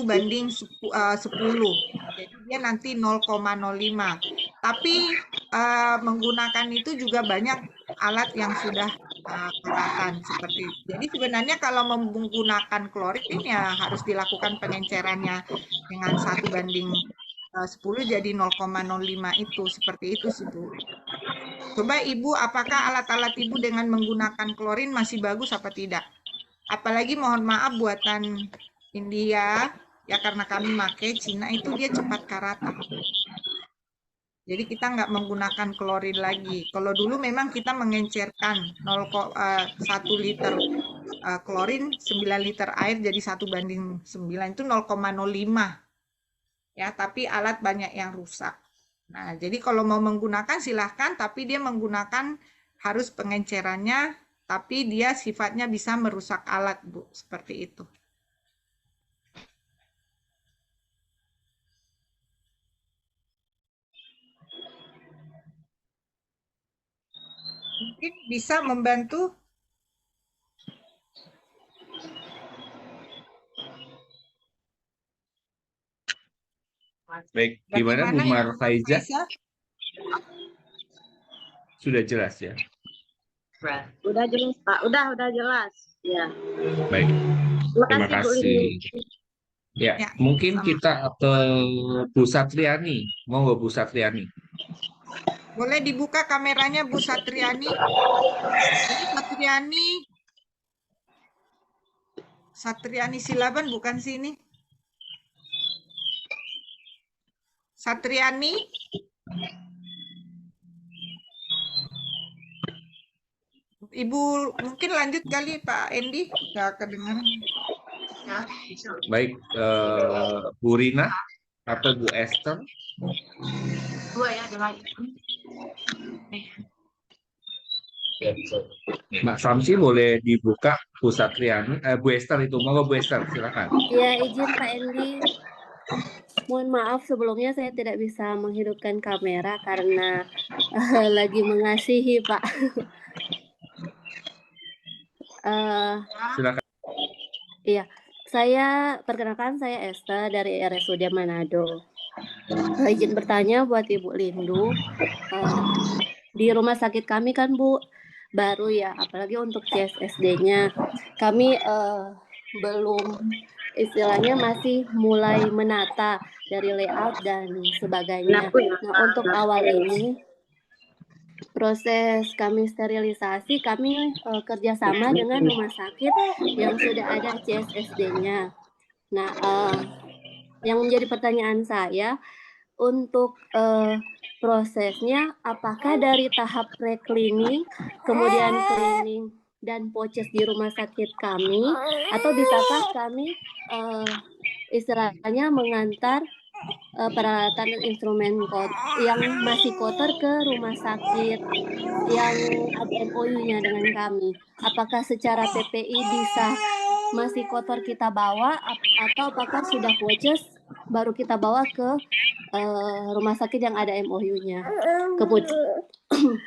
Jadi dia nanti 0,05. Tapi menggunakan itu juga banyak alat yang sudah karatan seperti itu. Jadi sebenarnya kalau menggunakan klorin ya harus dilakukan pengencerannya dengan 1:10 jadi 0,05 itu seperti itu sih Bu. Coba Ibu, apakah alat-alat Ibu dengan menggunakan klorin masih bagus apa tidak? Apalagi mohon maaf buatan India, ya karena kami pakai Cina itu dia cepat karatan. Jadi kita nggak menggunakan klorin lagi. Kalau dulu memang kita mengencerkan 1 liter klorin, 9 liter air jadi 1:9 itu 0,05. Ya, tapi alat banyak yang rusak. Nah, jadi kalau mau menggunakan silahkan, tapi dia menggunakan harus pengencerannya, tapi dia sifatnya bisa merusak alat, Bu, seperti itu. Mungkin bisa membantu. Baik, gimana Bu Marfaiza? Sudah jelas ya? Udah jelas Pak, udah jelas. Ya. Baik, terima kasih. Ya, Ya, mungkin sama. kita ke Bu Satriani. Mau nggak Bu Satriani? Boleh dibuka kameranya Bu Satriani? Ini Satriani Silaban bukan sini. Satriani. Ibu mungkin lanjut kali Pak Endi, nggak kedengaran. Baik, Bu Rina atau Bu Esther? Dua ya, ada lagi. Mbak Samsi boleh dibuka Bu Satriani, Bu Esther itu, mau Bu Esther, silakan. Ya, izin Pak Endi. Mohon maaf sebelumnya saya tidak bisa menghidupkan kamera karena lagi mengasihi Pak. Silakan. Iya, perkenalkan saya Esther dari RSUD Manado. Izin bertanya buat Ibu Lindu, di rumah sakit kami kan Bu baru ya, apalagi untuk CSSD-nya kami belum, istilahnya masih mulai menata dari layout dan sebagainya. Nah, untuk awal ini proses kami sterilisasi, kami kerjasama dengan rumah sakit yang sudah ada CSSD-nya. Nah, yang menjadi pertanyaan saya, untuk prosesnya, apakah dari tahap precleaning, kemudian cleaning dan purchase di rumah sakit kami, atau bisakah kami istilahnya mengantar peralatan dan instrumen yang masih kotor ke rumah sakit yang ada MOU-nya dengan kami? Apakah secara PPI bisa masih kotor kita bawa, atau apakah sudah purchase baru kita bawa ke rumah sakit yang ada MOU-nya?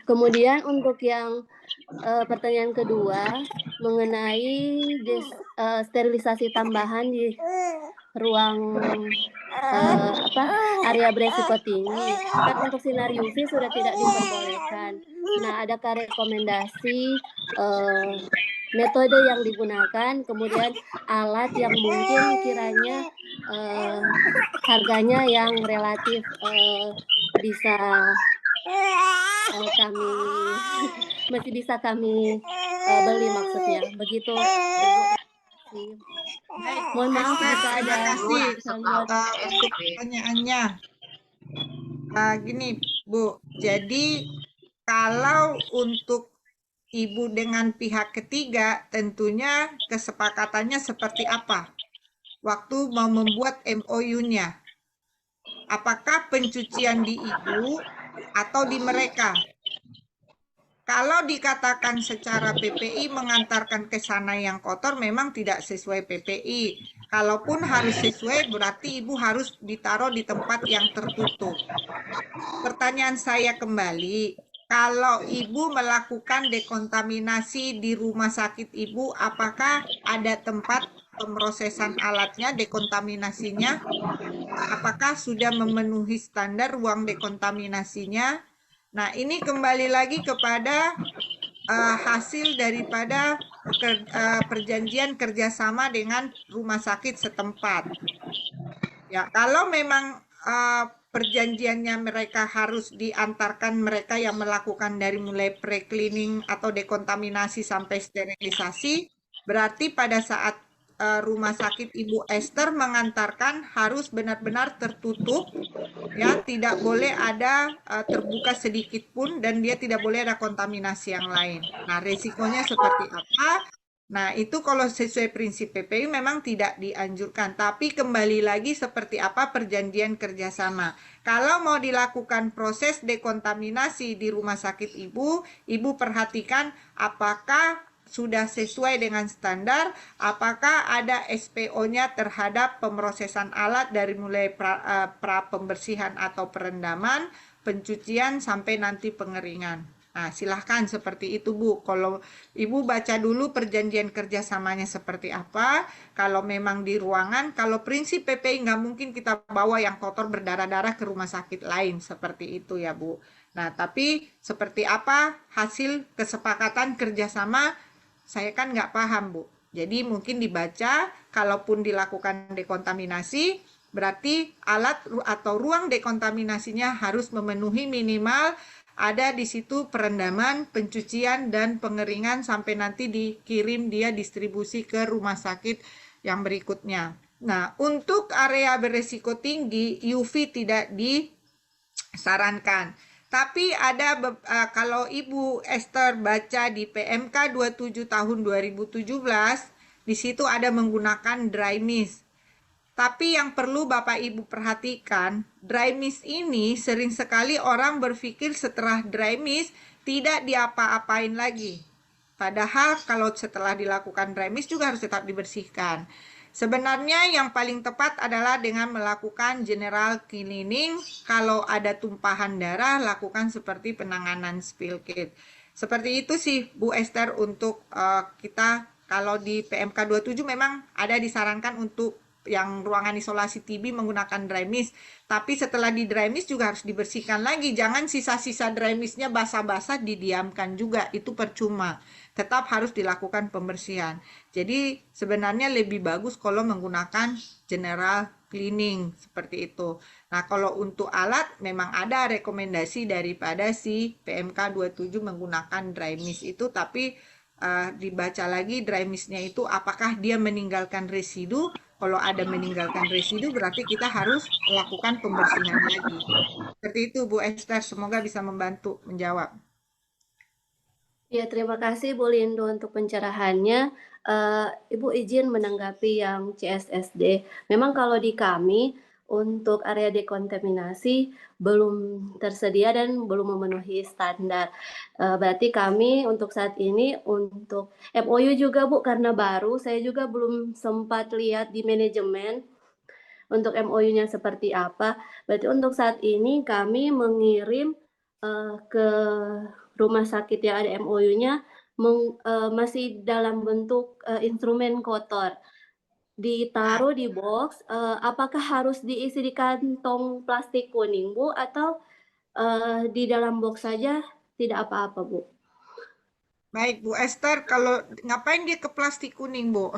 Kemudian untuk yang pertanyaan kedua mengenai sterilisasi tambahan di ruang area beresiko tinggi, kan untuk sinar UV sudah tidak diperbolehkan. Nah, adakah rekomendasi metode yang digunakan, kemudian alat yang mungkin kiranya harganya yang relatif bisa masih bisa kami beli, maksudnya begitu. Mohon maaf jika ada untuk pertanyaannya. Gini Bu, jadi kalau untuk Ibu dengan pihak ketiga, tentunya kesepakatannya seperti apa waktu mau membuat MOU-nya? Apakah pencucian di Ibu atau di mereka? Kalau dikatakan secara PPI mengantarkan ke sana yang kotor memang tidak sesuai PPI. Kalaupun harus sesuai berarti Ibu harus ditaruh di tempat yang tertutup. Pertanyaan saya kembali, kalau Ibu melakukan dekontaminasi di rumah sakit Ibu, apakah ada tempat pemrosesan alatnya, dekontaminasinya? Apakah sudah memenuhi standar ruang dekontaminasinya? Nah, ini kembali lagi kepada hasil daripada perjanjian kerjasama dengan rumah sakit setempat. Ya, kalau memang perjanjiannya mereka harus diantarkan mereka yang melakukan dari mulai pre-cleaning atau dekontaminasi sampai sterilisasi, berarti pada saat rumah sakit Ibu Esther mengantarkan harus benar-benar tertutup, ya, tidak boleh ada terbuka sedikit pun dan dia tidak boleh ada kontaminasi yang lain. Nah, resikonya seperti apa? Nah, itu kalau sesuai prinsip PPI memang tidak dianjurkan, tapi kembali lagi seperti apa perjanjian kerjasama. Kalau mau dilakukan proses dekontaminasi di rumah sakit Ibu, Ibu perhatikan apakah sudah sesuai dengan standar, apakah ada SPO-nya terhadap pemrosesan alat dari mulai pra pembersihan atau perendaman, pencucian, sampai nanti pengeringan. Nah, silahkan seperti itu Bu. Kalau Ibu baca dulu perjanjian kerjasamanya seperti apa. Kalau memang di ruangan, kalau prinsip PPI nggak mungkin kita bawa yang kotor berdarah-darah ke rumah sakit lain. Seperti itu ya Bu. Nah, tapi seperti apa hasil kesepakatan kerjasama, saya kan nggak paham Bu. Jadi mungkin dibaca, kalaupun dilakukan dekontaminasi, berarti alat atau ruang dekontaminasinya harus memenuhi minimal ada di situ perendaman, pencucian, dan pengeringan sampai nanti dikirim dia distribusi ke rumah sakit yang berikutnya. Nah, untuk area beresiko tinggi, UV tidak disarankan. Tapi ada kalau Ibu Esther baca di PMK 27 tahun 2017, di situ ada menggunakan dry mist. Tapi yang perlu Bapak Ibu perhatikan, dry mist ini sering sekali orang berpikir setelah dry mist tidak diapa-apain lagi. Padahal kalau setelah dilakukan dry mist juga harus tetap dibersihkan. Sebenarnya yang paling tepat adalah dengan melakukan general cleaning. Kalau ada tumpahan darah, lakukan seperti penanganan spill kit. Seperti itu sih Bu Esther untuk kita kalau di PMK 27 memang ada disarankan untuk yang ruangan isolasi TB menggunakan dry mist. Tapi setelah di dry mist juga harus dibersihkan lagi. Jangan sisa-sisa dry mistnya basah-basah didiamkan juga. Itu percuma. Tetap harus dilakukan pembersihan. Jadi sebenarnya lebih bagus kalau menggunakan general cleaning seperti itu. Nah, kalau untuk alat memang ada rekomendasi daripada si PMK 27 menggunakan dry mist itu, tapi dibaca lagi dry mistnya itu apakah dia meninggalkan residu. Kalau ada meninggalkan residu berarti kita harus melakukan pembersihan lagi. Seperti itu Bu Esther, semoga bisa membantu menjawab. Ya, terima kasih Bu Lindu untuk pencerahannya. Ibu izin menanggapi yang CSSD. Memang kalau di kami untuk area dekontaminasi belum tersedia dan belum memenuhi standar. Berarti kami untuk saat ini untuk MOU juga Bu, karena baru saya juga belum sempat lihat di manajemen untuk MOU-nya seperti apa. Berarti untuk saat ini kami mengirim ke rumah sakit yang ada MOU-nya masih dalam bentuk instrumen kotor. Ditaruh di box, apakah harus diisi di kantong plastik kuning, Bu, atau di dalam box saja tidak apa-apa, Bu? Baik Bu Esther, kalau ngapain dia ke plastik kuning Bu?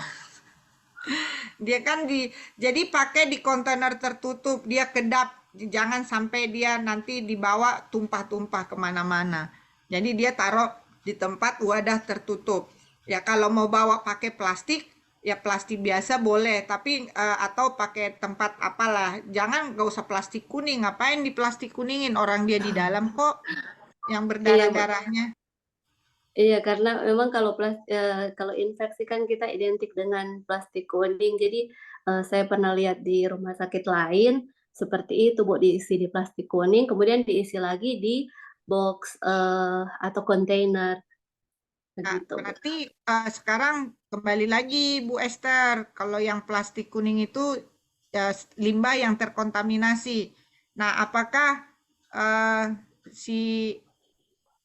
Dia kan jadi pakai di kontainer tertutup, dia kedap, jangan sampai dia nanti dibawa tumpah-tumpah kemana-mana. Jadi dia taruh di tempat wadah tertutup. Ya kalau mau bawa pakai plastik, ya plastik biasa boleh, tapi atau pakai tempat apalah. Jangan gak usah plastik kuning, ngapain di plastik kuningin, orang dia di dalam kok yang berdarah-darahnya. Iya, karena memang kalau infeksi kan kita identik dengan plastik kuning. Jadi saya pernah lihat di rumah sakit lain seperti itu, Bu, diisi di plastik kuning, kemudian diisi lagi di box atau kontainer Nah, begitu, Bu. berarti sekarang kembali lagi Bu Esther, kalau yang plastik kuning itu limbah yang terkontaminasi. Nah, apakah si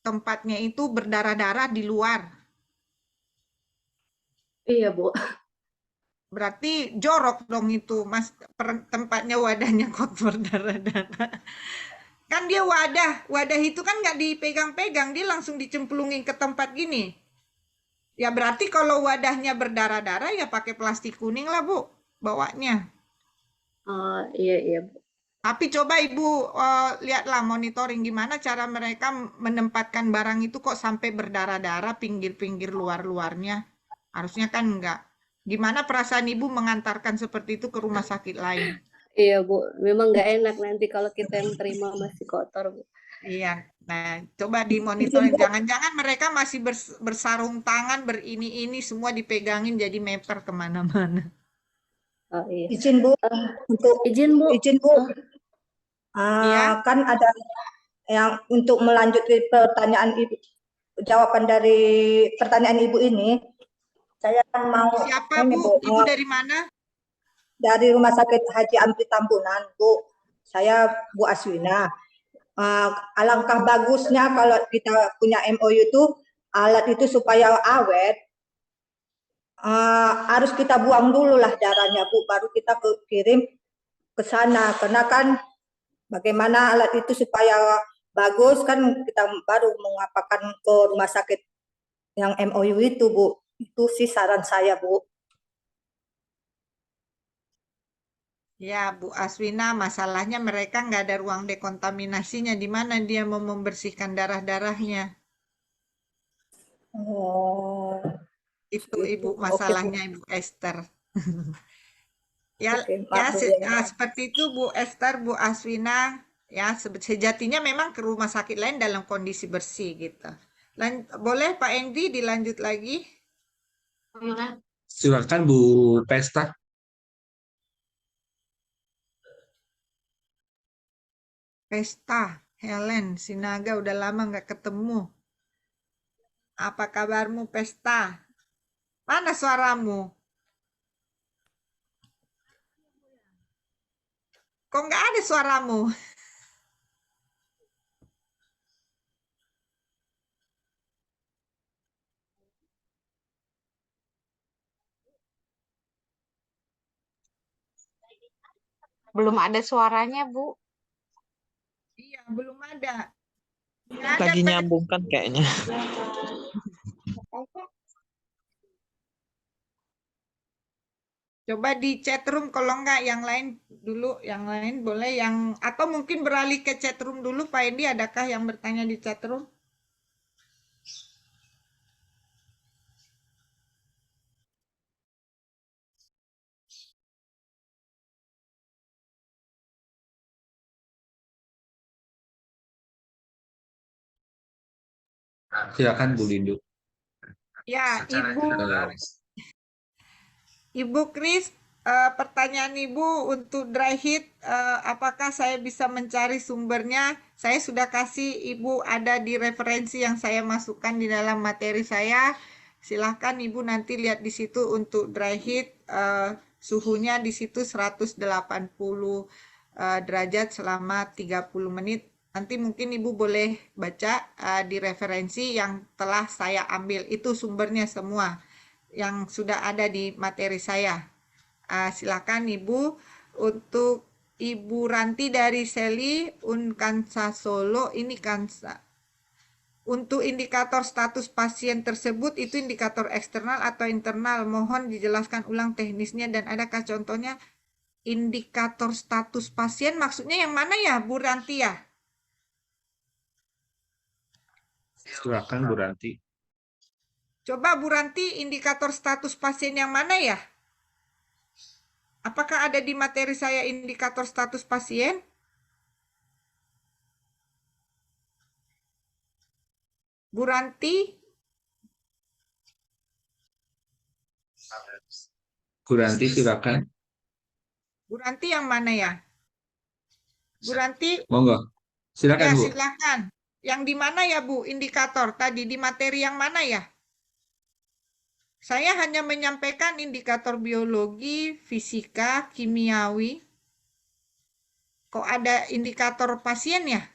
tempatnya itu berdarah-darah di luar? Iya, Bu. Berarti jorok dong itu, Mas, tempatnya wadahnya kok berdarah-darah. Kan dia wadah itu kan nggak dipegang-pegang, dia langsung dicemplungin ke tempat gini. Ya berarti kalau wadahnya berdarah-darah ya pakai plastik kuning lah Bu, bawanya. Oh, iya, Bu. Tapi coba Ibu lihatlah monitoring gimana cara mereka menempatkan barang itu kok sampai berdarah-darah pinggir-pinggir luar-luarnya. Harusnya kan enggak. Gimana perasaan Ibu mengantarkan seperti itu ke rumah sakit lain? Iya, Bu. Memang nggak enak nanti kalau kita yang terima masih kotor, Bu. Iya, nah coba dimonitoring. Jangan-jangan mereka masih bersarung tangan, berini-ini, semua dipegangin jadi meper kemana-mana. Oh, iya. Izin Bu, untuk Izin, Bu. izin Bu, Iya. kan ada yang untuk melanjutkan pertanyaan Ibu, jawaban dari pertanyaan Ibu ini, saya mau Siapa ini Bu? Bu, Ibu dari mana? dari Rumah Sakit Haji Amri Tambunan Bu, saya Bu Aswina. Alangkah bagusnya kalau kita punya MOU itu alat itu supaya awet, harus kita buang dulu lah darahnya Bu, baru kita kirim ke sana, karena kan bagaimana alat itu supaya bagus kan kita baru mengapakan ke rumah sakit yang MOU itu Bu. Itu sih saran saya Bu. Ya, Bu Aswina, masalahnya mereka nggak ada ruang dekontaminasinya. Di mana dia mau membersihkan darah-darahnya? Oh, Itu Ibu Oke, masalahnya Bu. Ibu Esther. Ya, Oke, ya maaf Bu. seperti itu Bu Esther, Bu Aswina. Ya, sejatinya memang ke rumah sakit lain dalam kondisi bersih gitu. Boleh Pak Endi dilanjut lagi? Silakan Bu Pesta. Pesta, Helen, Sinaga udah lama nggak ketemu. Apa kabarmu, Pesta? Mana suaramu? Kok nggak ada suaramu? Belum ada suaranya, Bu. Iya, belum ada. Nggak ada, Lagi Pesta. nyambung kan kayaknya. Coba di chat room kalau nggak yang lain dulu, yang lain boleh yang atau mungkin beralih ke chat room dulu, Pak Endi, adakah yang bertanya di chat room? Silakan Bu Lindu. Ya, Ibu Kris, pertanyaan Ibu untuk dry heat, apakah saya bisa mencari sumbernya? Saya sudah kasih Ibu ada di referensi yang saya masukkan di dalam materi saya. Silahkan Ibu nanti lihat di situ untuk dry heat, suhunya di situ 180 derajat selama 30 menit. Nanti mungkin Ibu boleh baca di referensi yang telah saya ambil. Itu sumbernya semua yang sudah ada di materi saya. Silakan Ibu. Untuk Ibu Ranti dari Seli Unkansa Solo, ini Kansa. Untuk indikator status pasien tersebut itu indikator eksternal atau internal. Mohon dijelaskan ulang teknisnya dan adakah contohnya. Indikator status pasien maksudnya yang mana ya, Bu Ranti ya? Silakan Bu Ranti. Coba Bu Ranti, indikator status pasien yang mana ya? Apakah ada di materi saya indikator status pasien? Bu Ranti? Bu Ranti silakan. Bu Ranti yang mana ya? Bu Ranti? Monggo. Silakan Ya, Bu. silakan. Yang di mana ya, Bu? Indikator tadi di materi yang mana ya? Saya hanya menyampaikan indikator biologi, fisika, kimiawi. Kok ada indikator pasien ya?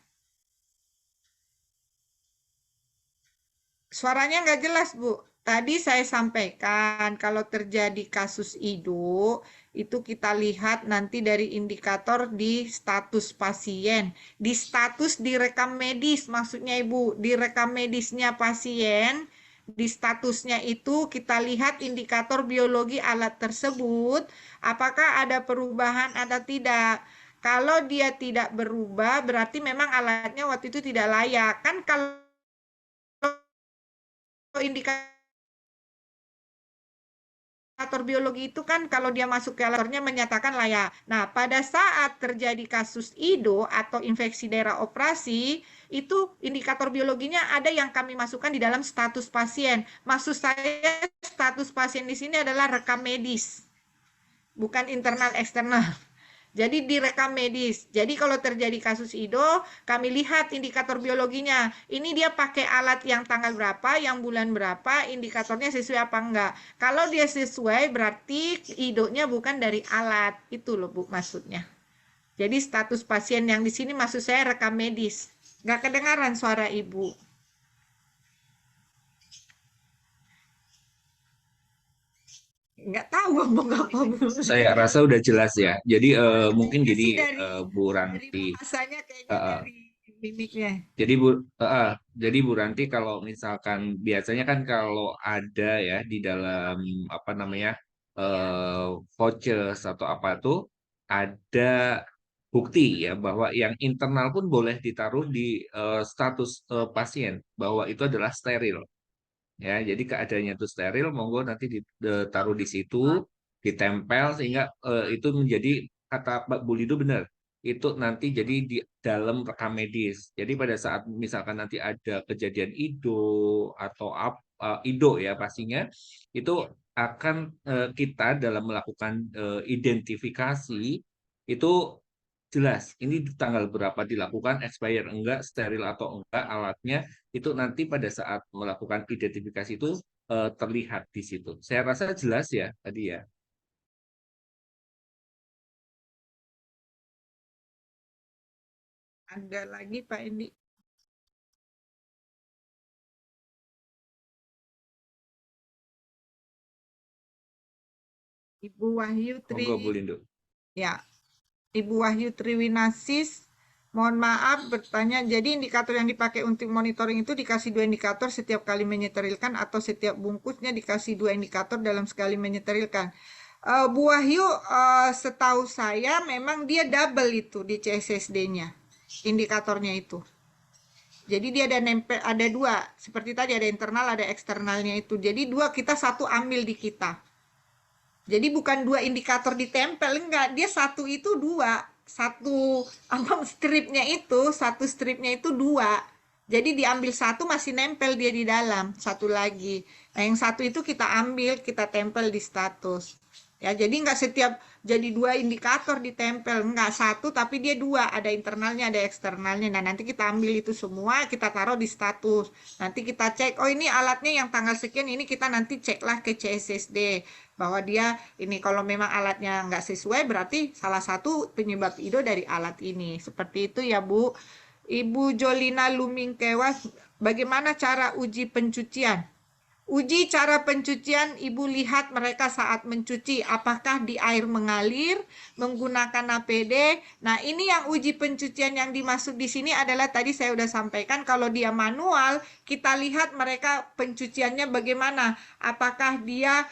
Suaranya nggak jelas, Bu. Tadi saya sampaikan kalau terjadi kasus IDO, itu kita lihat nanti dari indikator di status pasien. Di status di rekam medis, maksudnya Ibu. Di rekam medisnya pasien, di statusnya itu kita lihat indikator biologi alat tersebut, apakah ada perubahan atau tidak. Kalau dia tidak berubah, berarti memang alatnya waktu itu tidak layak. Kan kalau indikator biologi itu kan kalau dia masuk ke laboratoriumnya menyatakan layak. Nah, pada saat terjadi kasus IDO atau infeksi daerah operasi, itu indikator biologinya ada yang kami masukkan di dalam status pasien. Maksud saya status pasien di sini adalah rekam medis, bukan internal eksternal. Jadi direkam medis. Jadi kalau terjadi kasus IDO, kami lihat indikator biologinya. Ini dia pakai alat yang tanggal berapa, yang bulan berapa, indikatornya sesuai apa enggak. Kalau dia sesuai, berarti IDO-nya bukan dari alat. Itu loh Bu maksudnya. Jadi status pasien yang di sini maksud saya rekam medis. Enggak kedengaran suara Ibu. Enggak tahu ngomong apa Bu. Saya rasa udah jelas ya. Jadi mungkin Kayaknya jadi sih dari Bu Ranti. bahasanya kayaknya eh, dari mimiknya. Jadi jadi Bu Ranti kalau misalkan biasanya kan kalau ada ya di dalam apa namanya vouchers atau apa tuh ada bukti ya bahwa yang internal pun boleh ditaruh di status pasien bahwa itu adalah steril. Ya, jadi keadaannya itu steril, monggo nanti ditaruh di situ, ditempel sehingga itu menjadi kata Pak Bu Lido benar. Itu nanti jadi di dalam rekam medis. Jadi pada saat misalkan nanti ada kejadian IDO atau IDO ya pastinya itu akan kita dalam melakukan identifikasi itu jelas ini tanggal berapa dilakukan, expire enggak, steril atau enggak alatnya, itu nanti pada saat melakukan identifikasi itu terlihat di situ. Saya rasa jelas ya tadi ya. Ada lagi Pak Endi? Ibu Wahyu Monggo Bu Lindu. Ya, Ibu Wahyu Triwinasis, mohon maaf bertanya, jadi indikator yang dipakai untuk monitoring itu dikasih 2 indikator setiap kali menyeterilkan atau setiap bungkusnya dikasih 2 indikator dalam sekali menyeterilkan? Bu Wahyu, setahu saya memang dia double itu di CSSD-nya, indikatornya itu. Jadi dia ada nempel, ada 2, seperti tadi ada internal, ada eksternalnya itu. Jadi 2 kita satu ambil di kita. Jadi bukan 2 indikator ditempel, enggak. Dia satu itu 2. Satu stripnya itu, satu stripnya itu 2. Jadi diambil satu masih nempel dia di dalam, satu lagi. Nah yang satu itu kita ambil, kita tempel di status. Ya jadi enggak setiap jadi 2 indikator ditempel, enggak satu tapi dia 2, ada internalnya, ada eksternalnya. Nah nanti kita ambil itu semua, kita taruh di status. Nanti kita cek, oh ini alatnya yang tanggal sekian, ini kita nanti ceklah ke CSSD. Bahwa dia ini kalau memang alatnya nggak sesuai berarti salah satu penyebab IDO dari alat ini. Seperti itu ya Bu. Ibu Jolina Lumingkewas, bagaimana cara uji pencucian? Uji cara pencucian, Ibu lihat mereka saat mencuci, apakah di air mengalir, menggunakan APD. Nah, ini yang uji pencucian yang dimaksud di sini adalah tadi saya sudah sampaikan, kalau dia manual, kita lihat mereka pencuciannya bagaimana. Apakah dia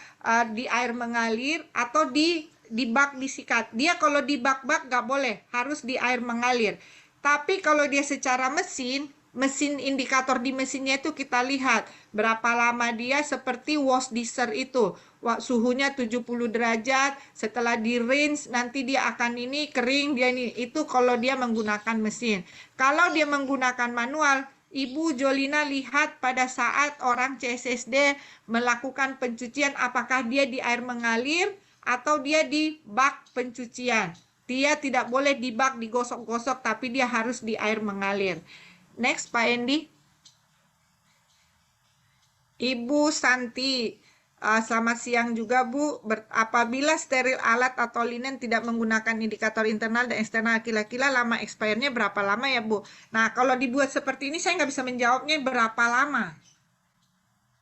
di air mengalir atau di bak disikat. Dia kalau di bak-bak nggak boleh, harus di air mengalir. Tapi kalau dia secara mesin indikator di mesinnya itu kita lihat berapa lama dia, seperti wash disher itu suhunya 70 derajat, setelah di rinse nanti dia akan ini kering, dia ini itu kalau dia menggunakan mesin. Kalau dia menggunakan manual, Ibu Jolina lihat pada saat orang CSSD melakukan pencucian apakah dia di air mengalir atau dia di bak pencucian. Dia tidak boleh di bak digosok-gosok tapi dia harus di air mengalir. Next, Pak Endi. Ibu Santi, selamat siang juga Bu. Apabila steril alat atau linen tidak menggunakan indikator internal dan eksternal, kira-kira lama expire-nya berapa lama ya Bu? Nah, kalau dibuat seperti ini saya nggak bisa menjawabnya berapa lama.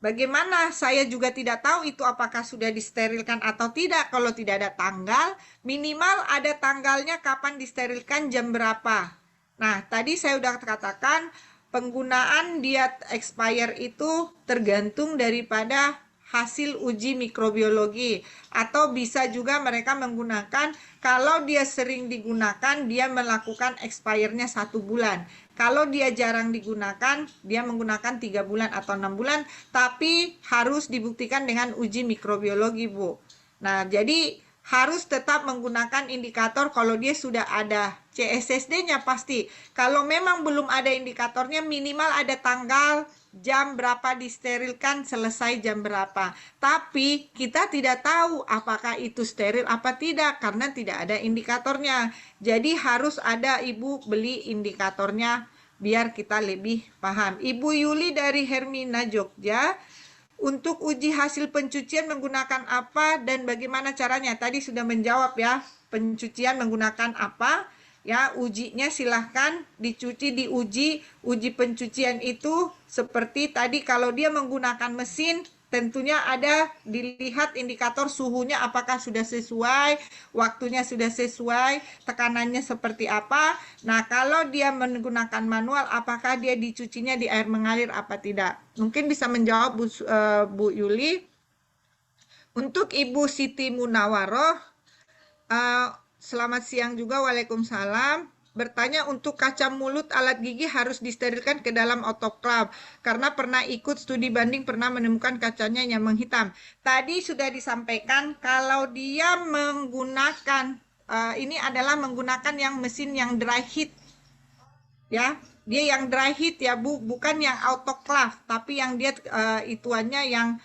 Bagaimana? Saya juga tidak tahu itu apakah sudah disterilkan atau tidak. Kalau tidak ada tanggal, minimal ada tanggalnya kapan disterilkan, jam berapa. Nah, tadi saya sudah katakan penggunaan diet expire itu tergantung daripada hasil uji mikrobiologi. Atau bisa juga mereka menggunakan, kalau dia sering digunakan, dia melakukan expire-nya 1 bulan. Kalau dia jarang digunakan, dia menggunakan 3 bulan atau 6 bulan, tapi harus dibuktikan dengan uji mikrobiologi, Bu. Nah, jadi harus tetap menggunakan indikator kalau dia sudah ada CSSD-nya pasti. Kalau memang belum ada indikatornya, minimal ada tanggal, jam berapa disterilkan, selesai jam berapa. Tapi kita tidak tahu apakah itu steril apa tidak karena tidak ada indikatornya. Jadi harus ada Ibu beli indikatornya biar kita lebih paham. Ibu Yuli dari Hermina Jogja, untuk uji hasil pencucian menggunakan apa dan bagaimana caranya? Tadi sudah menjawab ya, pencucian menggunakan apa? Ya, ujinya silahkan diuji pencucian itu seperti tadi kalau dia menggunakan mesin, tentunya ada dilihat indikator suhunya apakah sudah sesuai, waktunya sudah sesuai, tekanannya seperti apa. Nah, kalau dia menggunakan manual, apakah dia dicucinya di air mengalir apa tidak? Mungkin bisa menjawab Bu Yuli. Untuk Ibu Siti Munawaroh, selamat siang juga, Waalaikumsalam. Bertanya, untuk kaca mulut alat gigi harus disterilkan ke dalam autoklav karena pernah ikut studi banding, pernah menemukan kacanya yang menghitam. Tadi sudah disampaikan kalau dia menggunakan ini adalah menggunakan yang mesin yang dry heat ya, dia yang dry heat ya Bu, bukan yang autoklav, tapi yang dia ituannya yang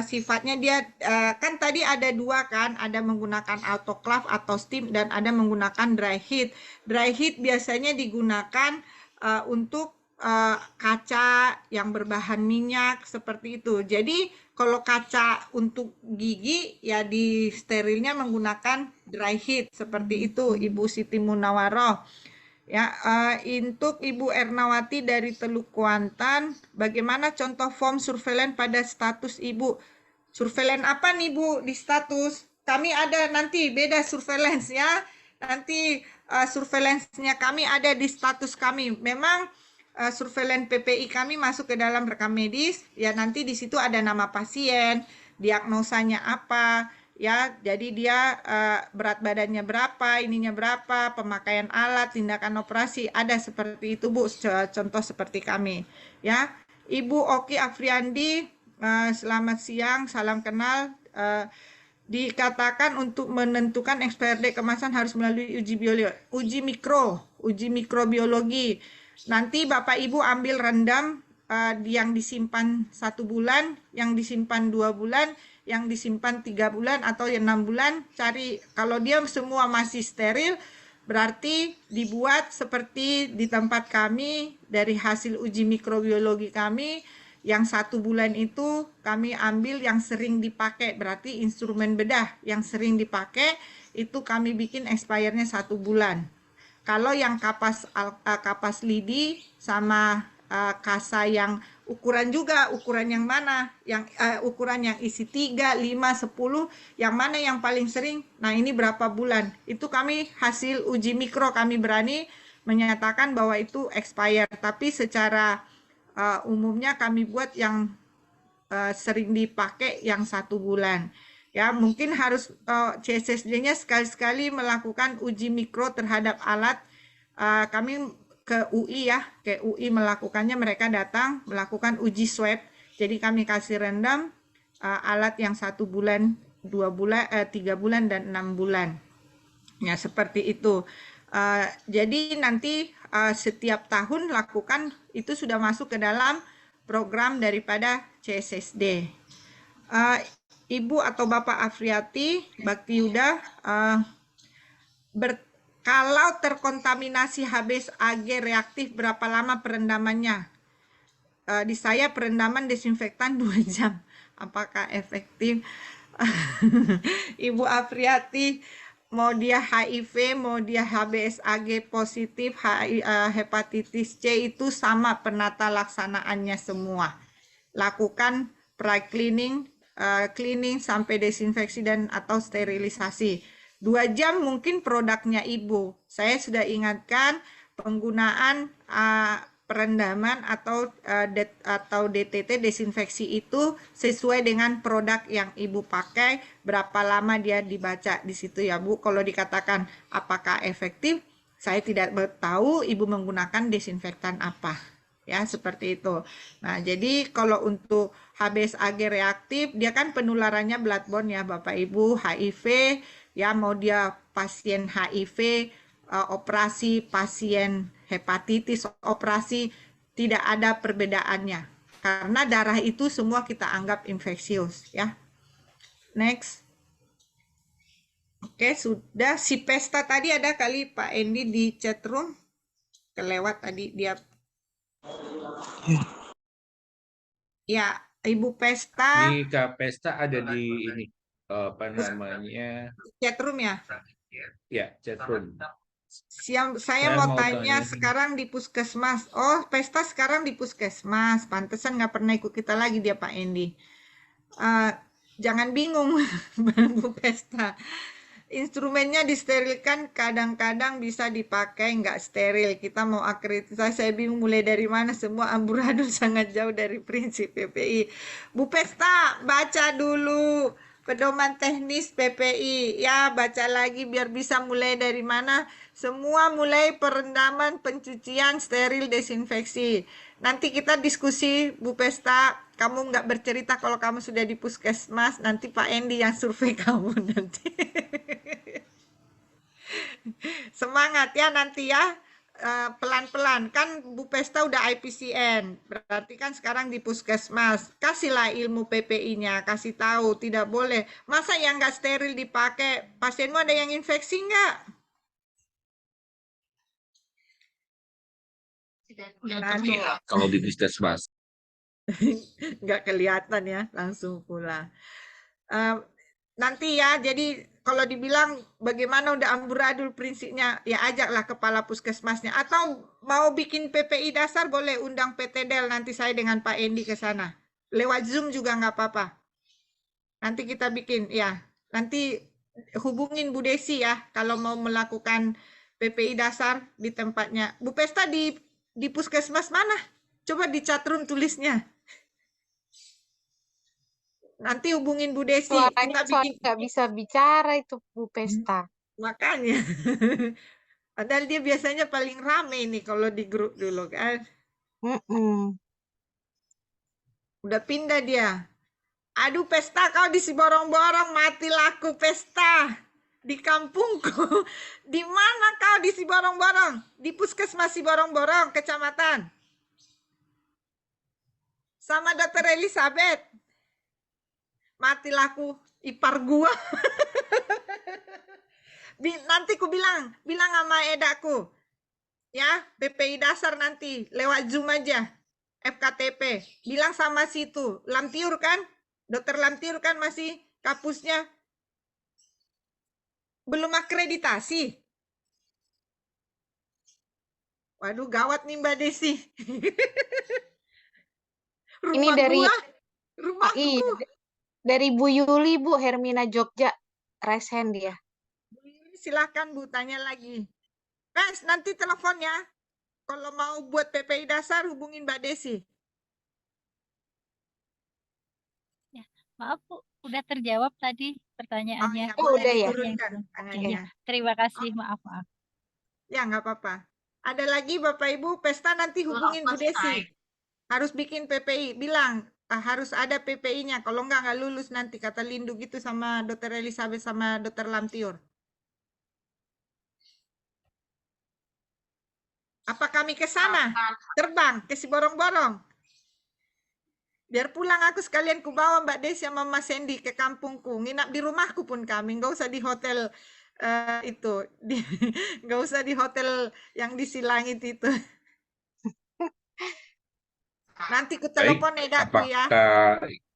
sifatnya dia kan tadi ada dua kan, ada menggunakan autoclave atau steam dan ada menggunakan dry heat. Dry heat biasanya digunakan untuk kaca yang berbahan minyak seperti itu. Jadi kalau kaca untuk gigi ya di sterilnya menggunakan dry heat seperti itu, Ibu Siti Munawaroh. Ya, untuk Ibu Ernawati dari Teluk Kuantan, bagaimana contoh form surveillance pada status Ibu? Surveillance apa nih Bu di status? Kami ada nanti beda surveillance ya. Nanti surveillance-nya kami ada di status kami. Memang surveillance PPI kami masuk ke dalam rekam medis, ya nanti di situ ada nama pasien, diagnosanya apa, ya jadi dia berat badannya berapa, ininya berapa, pemakaian alat, tindakan operasi, ada seperti itu Bu, contoh seperti kami ya. Ibu Oki Afriandi, selamat siang, salam kenal. Dikatakan untuk menentukan expiry date kemasan harus melalui uji mikrobiologi. Nanti Bapak Ibu ambil rendam yang disimpan 1 bulan, yang disimpan 2 bulan, yang disimpan 3 bulan atau 6 bulan, cari kalau dia semua masih steril berarti dibuat seperti di tempat kami dari hasil uji mikrobiologi kami yang 1 bulan itu kami ambil yang sering dipakai, berarti instrumen bedah yang sering dipakai itu kami bikin expire-nya 1 bulan. Kalau yang kapas lidi sama kasa yang ukuran juga, ukuran yang mana? Yang ukuran yang isi 3, 5, 10, yang mana yang paling sering? Nah, ini berapa bulan? Itu kami hasil uji mikro kami berani menyatakan bahwa itu expired, tapi secara umumnya kami buat yang sering dipakai yang 1 bulan. Ya, mungkin harus CSSD-nya sekali-sekali melakukan uji mikro terhadap alat. Kami ke UI ya, ke UI melakukannya, mereka datang melakukan uji swab. Jadi kami kasih rendam alat yang 1 bulan, 2 bulan, 3 bulan dan 6 bulan. Ya, seperti itu. Jadi nanti setiap tahun lakukan, itu sudah masuk ke dalam program daripada CSSD. Ibu atau Bapak Afriati, Bakti Yuda, kalau terkontaminasi HBsAg reaktif berapa lama perendamannya? Di saya perendaman desinfektan 2 jam. Apakah efektif? Ibu Afriati, mau dia HIV, mau dia HBsAg positif, hepatitis C itu sama penata laksanaannya semua. Lakukan pre-cleaning, cleaning sampai desinfeksi dan atau sterilisasi. 2 jam mungkin produknya Ibu. Saya sudah ingatkan penggunaan perendaman atau DTT desinfeksi itu sesuai dengan produk yang Ibu pakai, berapa lama dia dibaca di situ ya Bu. Kalau dikatakan apakah efektif, saya tidak tahu Ibu menggunakan desinfektan apa. Ya, seperti itu. Nah, jadi kalau untuk HBsAg reaktif, dia kan penularannya bloodborne ya Bapak Ibu, HIV, ya mau dia pasien HIV, operasi, pasien hepatitis, operasi, tidak ada perbedaannya. Karena darah itu semua kita anggap infeksius ya. Next. Oke, sudah. Si Pesta tadi ada kali Pak Endi di chat room. Kelewat tadi dia. Ya, Ibu Pesta. Di Kak Pesta ada di ini apa namanya? Chat room ya? Ya, chat room. Saya mau tanya sekarang di puskesmas. Oh, Pesta sekarang di puskesmas. Pantesan nggak pernah ikut kita lagi dia Pak Endi. Jangan bingung Bu Pesta. Instrumennya disterilkan, kadang-kadang bisa dipakai nggak steril. Kita mau akreditasi, saya bingung mulai dari mana, semua amburadul sangat jauh dari prinsip PPI. Bu Pesta, baca dulu pedoman teknis PPI. Ya, baca lagi biar bisa mulai dari mana. Semua mulai perendaman, pencucian, steril, desinfeksi. Nanti kita diskusi, Bu Pesta. Kamu nggak bercerita kalau kamu sudah di puskesmas, nanti Pak Endi yang survei kamu nanti. Semangat ya nanti ya. pelan-pelan. Kan Bu Pesta udah IPCN, berarti kan sekarang di puskesmas. Kasihlah ilmu PPI-nya, kasih tahu, tidak boleh. Masa yang nggak steril dipakai, pasienmu ada yang infeksi nggak? Terlihat kalau di puskesmas. Nggak kelihatan ya, langsung pulang. Nanti ya, jadi kalau dibilang bagaimana udah amburadul prinsipnya, ya ajaklah kepala puskesmasnya. Atau mau bikin PPI dasar, boleh undang PT Del, nanti saya dengan Pak Endi ke sana. Lewat Zoom juga nggak apa-apa. Nanti kita bikin, ya. Nanti hubungin Bu Desi ya, kalau mau melakukan PPI dasar di tempatnya. Bu Pesta di puskesmas mana? Coba di chatroom tulisnya. Nanti hubungin Bu Desi. Suaranya Kita soalnya bikin. nggak bisa bicara itu Bu Pesta. Makanya. Padahal dia biasanya paling rame nih kalau di grup dulu kan. Udah pindah dia. Aduh Pesta, kau di Siborong-borong, mati laku Pesta. Di kampungku. Di mana kau di Siborong-borong? Di puskesmas Siborong-borong, kecamatan. Sama Dokter Elizabeth. Mati laku ipar gua. Nanti ku bilang sama edaku. Ya, PPI dasar nanti lewat Zoom aja. FKTP. Bilang sama situ. Lamtiur kan? Dokter Lamtiur kan masih kapusnya. Belum akreditasi. Waduh, gawat nih Mbak Desi. Ini dari rumahku. Dari Bu Yuli, Bu Hermina Jogja, raise hand dia. Bu Yuli, silahkan Bu, tanya lagi. Guys, nanti telepon ya. Kalau mau buat PPI dasar, hubungin Mbak Desi. Ya, maaf Bu, udah terjawab tadi pertanyaannya. Oh, udah ya. Tangannya. Terima kasih, maaf. Ya, nggak apa-apa. Ada lagi Bapak Ibu, Pesta nanti hubungin Bu Desi. Harus bikin PPI. Bilang, harus ada PPI-nya. Kalau nggak lulus nanti, kata Lindu gitu sama Dokter Elizabeth sama Dokter Lamtiur. Apa kami ke sana? Terbang ke Siborong-borong. Biar pulang aku sekalian ku bawa Mbak Desi sama Mas Sandy ke kampungku. Nginap di rumahku pun kami. Nggak usah di hotel nggak usah di hotel yang di Silangit itu. Nanti ku telepon edaku ya.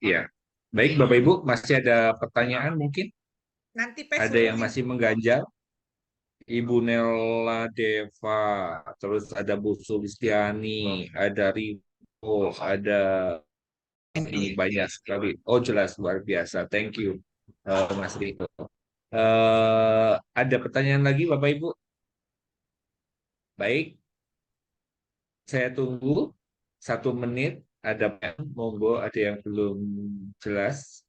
Ya. Baik Bapak Ibu, masih ada pertanyaan mungkin? Nanti ada yang masih mengganjal? Ibu Nella Deva, terus ada Bu Sulistiani, ada Rivo, ada ini banyak sekali. Oh jelas, luar biasa. Thank you, Mas Rivo. Ada pertanyaan lagi Bapak Ibu? Baik, saya tunggu 1 menit. Ada monggo, ada yang belum jelas.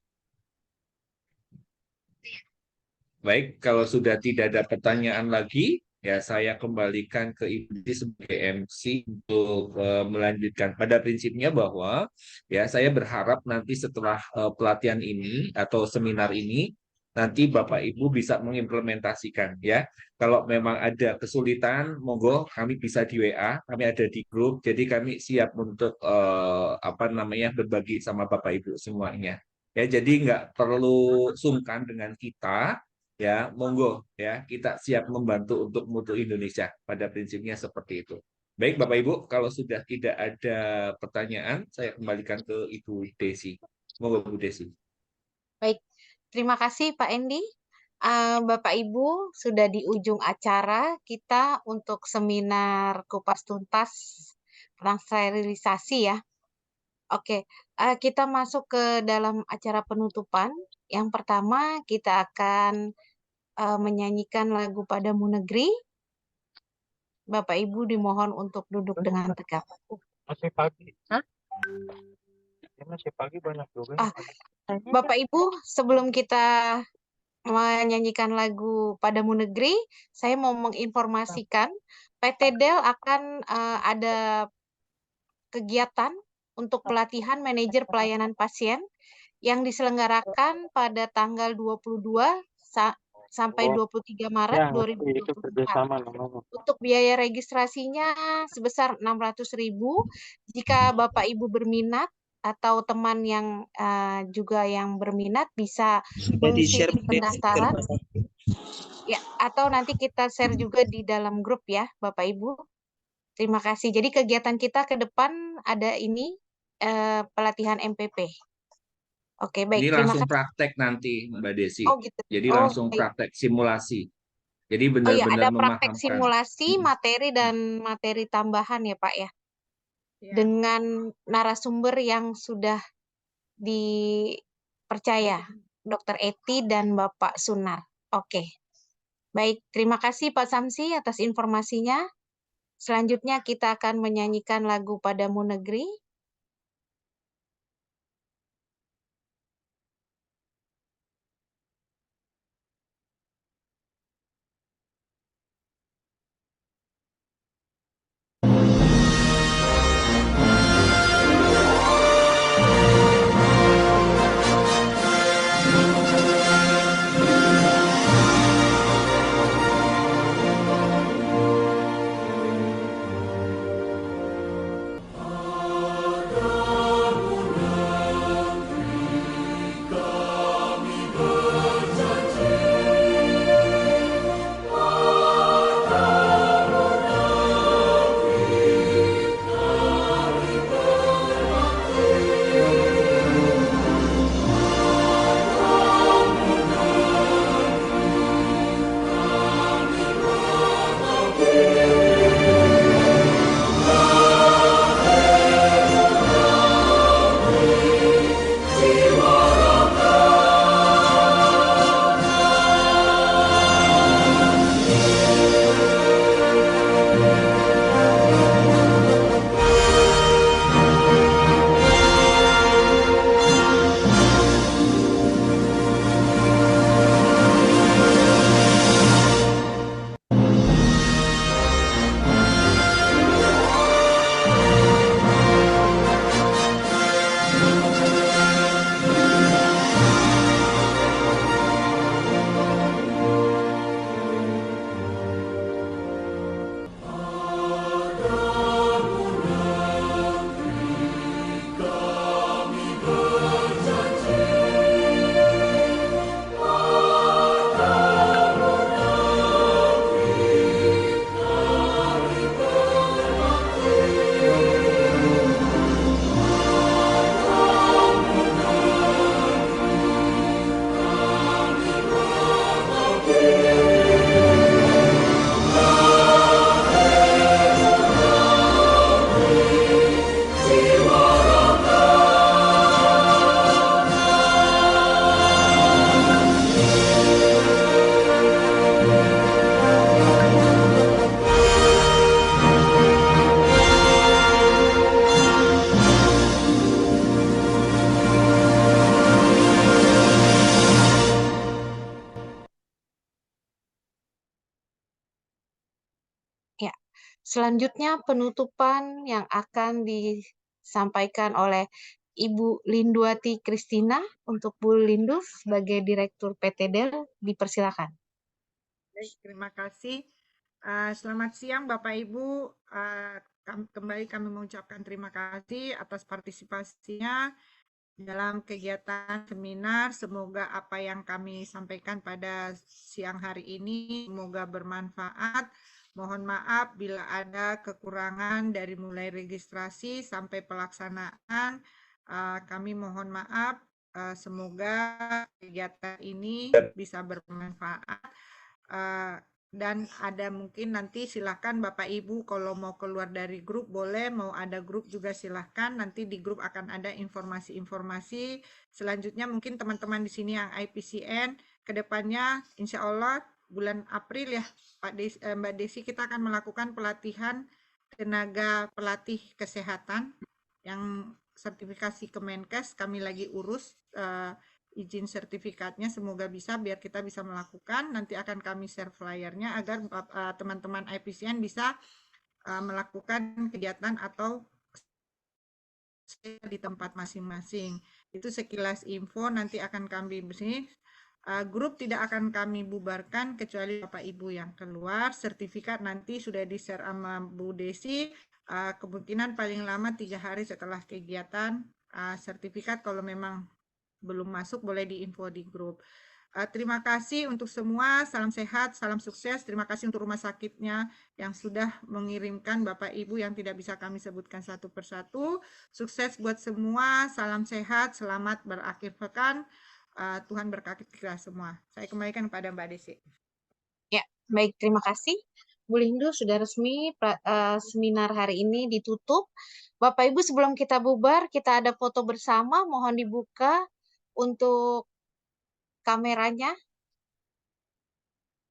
Baik, kalau sudah tidak ada pertanyaan lagi, ya saya kembalikan ke Ibu sebagai MC untuk melanjutkan. Pada prinsipnya bahwa ya saya berharap nanti setelah pelatihan ini atau seminar ini, nanti Bapak Ibu bisa mengimplementasikan ya. Kalau memang ada kesulitan, monggo kami bisa di WA, kami ada di grup, jadi kami siap untuk berbagi sama Bapak Ibu semuanya. Ya, jadi nggak perlu sungkan dengan kita. Ya, monggo ya, kita siap membantu untuk mutu Indonesia. Pada prinsipnya seperti itu. Baik Bapak Ibu, kalau sudah tidak ada pertanyaan, saya kembalikan ke Ibu Desi. Monggo Bu Desi. Baik, terima kasih Pak Endi. Bapak Ibu, sudah di ujung acara kita untuk seminar kupas tuntas tentang sterilisasi ya. Oke, kita masuk ke dalam acara penutupan. Yang pertama kita akan menyanyikan lagu Padamu Negeri. Bapak Ibu dimohon untuk duduk dengan tegak. Masih pagi. Hah? Ya, masih pagi banyak juga. Bapak Ibu, sebelum kita menyanyikan lagu Padamu Negeri, saya mau menginformasikan PT Del akan ada kegiatan untuk pelatihan manajer pelayanan pasien yang diselenggarakan pada tanggal 22 sampai Oh, 23 Maret ya ngerti itu 2024. kerjasama namanya. Untuk biaya registrasinya sebesar 600.000. Jika Bapak Ibu berminat atau teman yang juga yang berminat bisa mengisi pendaftaran ya, atau nanti kita share juga di dalam grup ya, Bapak Ibu. Terima kasih. Jadi kegiatan kita ke depan ada ini pelatihan MPP. Oke, baik. Ini Terima langsung kasih. praktek nanti, Mbak Desi. Oh, gitu. Jadi Oh, langsung baik. praktek simulasi. Jadi Oh ya, benar-benar ada praktek memahamkan. simulasi, materi dan materi tambahan ya, Pak ya. Ya. Dengan narasumber yang sudah dipercaya, Dr. Eti dan Bapak Sunar. Oke. Baik, terima kasih Pak Samsi atas informasinya. Selanjutnya kita akan menyanyikan lagu Padamu Negeri. Ya, selanjutnya penutupan yang akan disampaikan oleh Ibu Linduati Kristina untuk Bu Lindu sebagai Direktur PT Del, dipersilakan. Baik, terima kasih. Selamat siang Bapak Ibu. Kembali kami mengucapkan terima kasih atas partisipasinya dalam kegiatan seminar. Semoga apa yang kami sampaikan pada siang hari ini semoga bermanfaat. Mohon maaf bila ada kekurangan dari mulai registrasi sampai pelaksanaan. Kami mohon maaf. Semoga kegiatan ini bisa bermanfaat. Dan ada mungkin nanti silahkan Bapak Ibu kalau mau keluar dari grup boleh, mau ada grup juga silahkan, nanti di grup akan ada informasi-informasi selanjutnya. Mungkin teman-teman di sini yang IPCN kedepannya insya Allah bulan April ya Mbak Desi, kita akan melakukan pelatihan tenaga pelatih kesehatan yang sertifikasi Kemenkes, kami lagi urus izin sertifikatnya, semoga bisa biar kita bisa melakukan. Nanti akan kami share flyernya agar teman-teman IPCN bisa melakukan kegiatan atau di tempat masing-masing. Itu sekilas info, nanti akan kami bersih. Grup tidak akan kami bubarkan kecuali Bapak Ibu yang keluar. Sertifikat nanti sudah di-share sama Bu Desi. Kemungkinan paling lama 3 hari setelah kegiatan. Sertifikat kalau memang belum masuk boleh diinfo di grup. Terima kasih untuk semua. Salam sehat, salam sukses. Terima kasih untuk rumah sakitnya yang sudah mengirimkan Bapak Ibu yang tidak bisa kami sebutkan satu persatu. Sukses buat semua. Salam sehat, selamat berakhir pekan. Tuhan berkati kita semua. Saya kembalikan kepada Mbak Desi. Ya, baik, terima kasih. Bu Lindu, sudah resmi seminar hari ini ditutup. Bapak Ibu, sebelum kita bubar, kita ada foto bersama. Mohon dibuka untuk kameranya.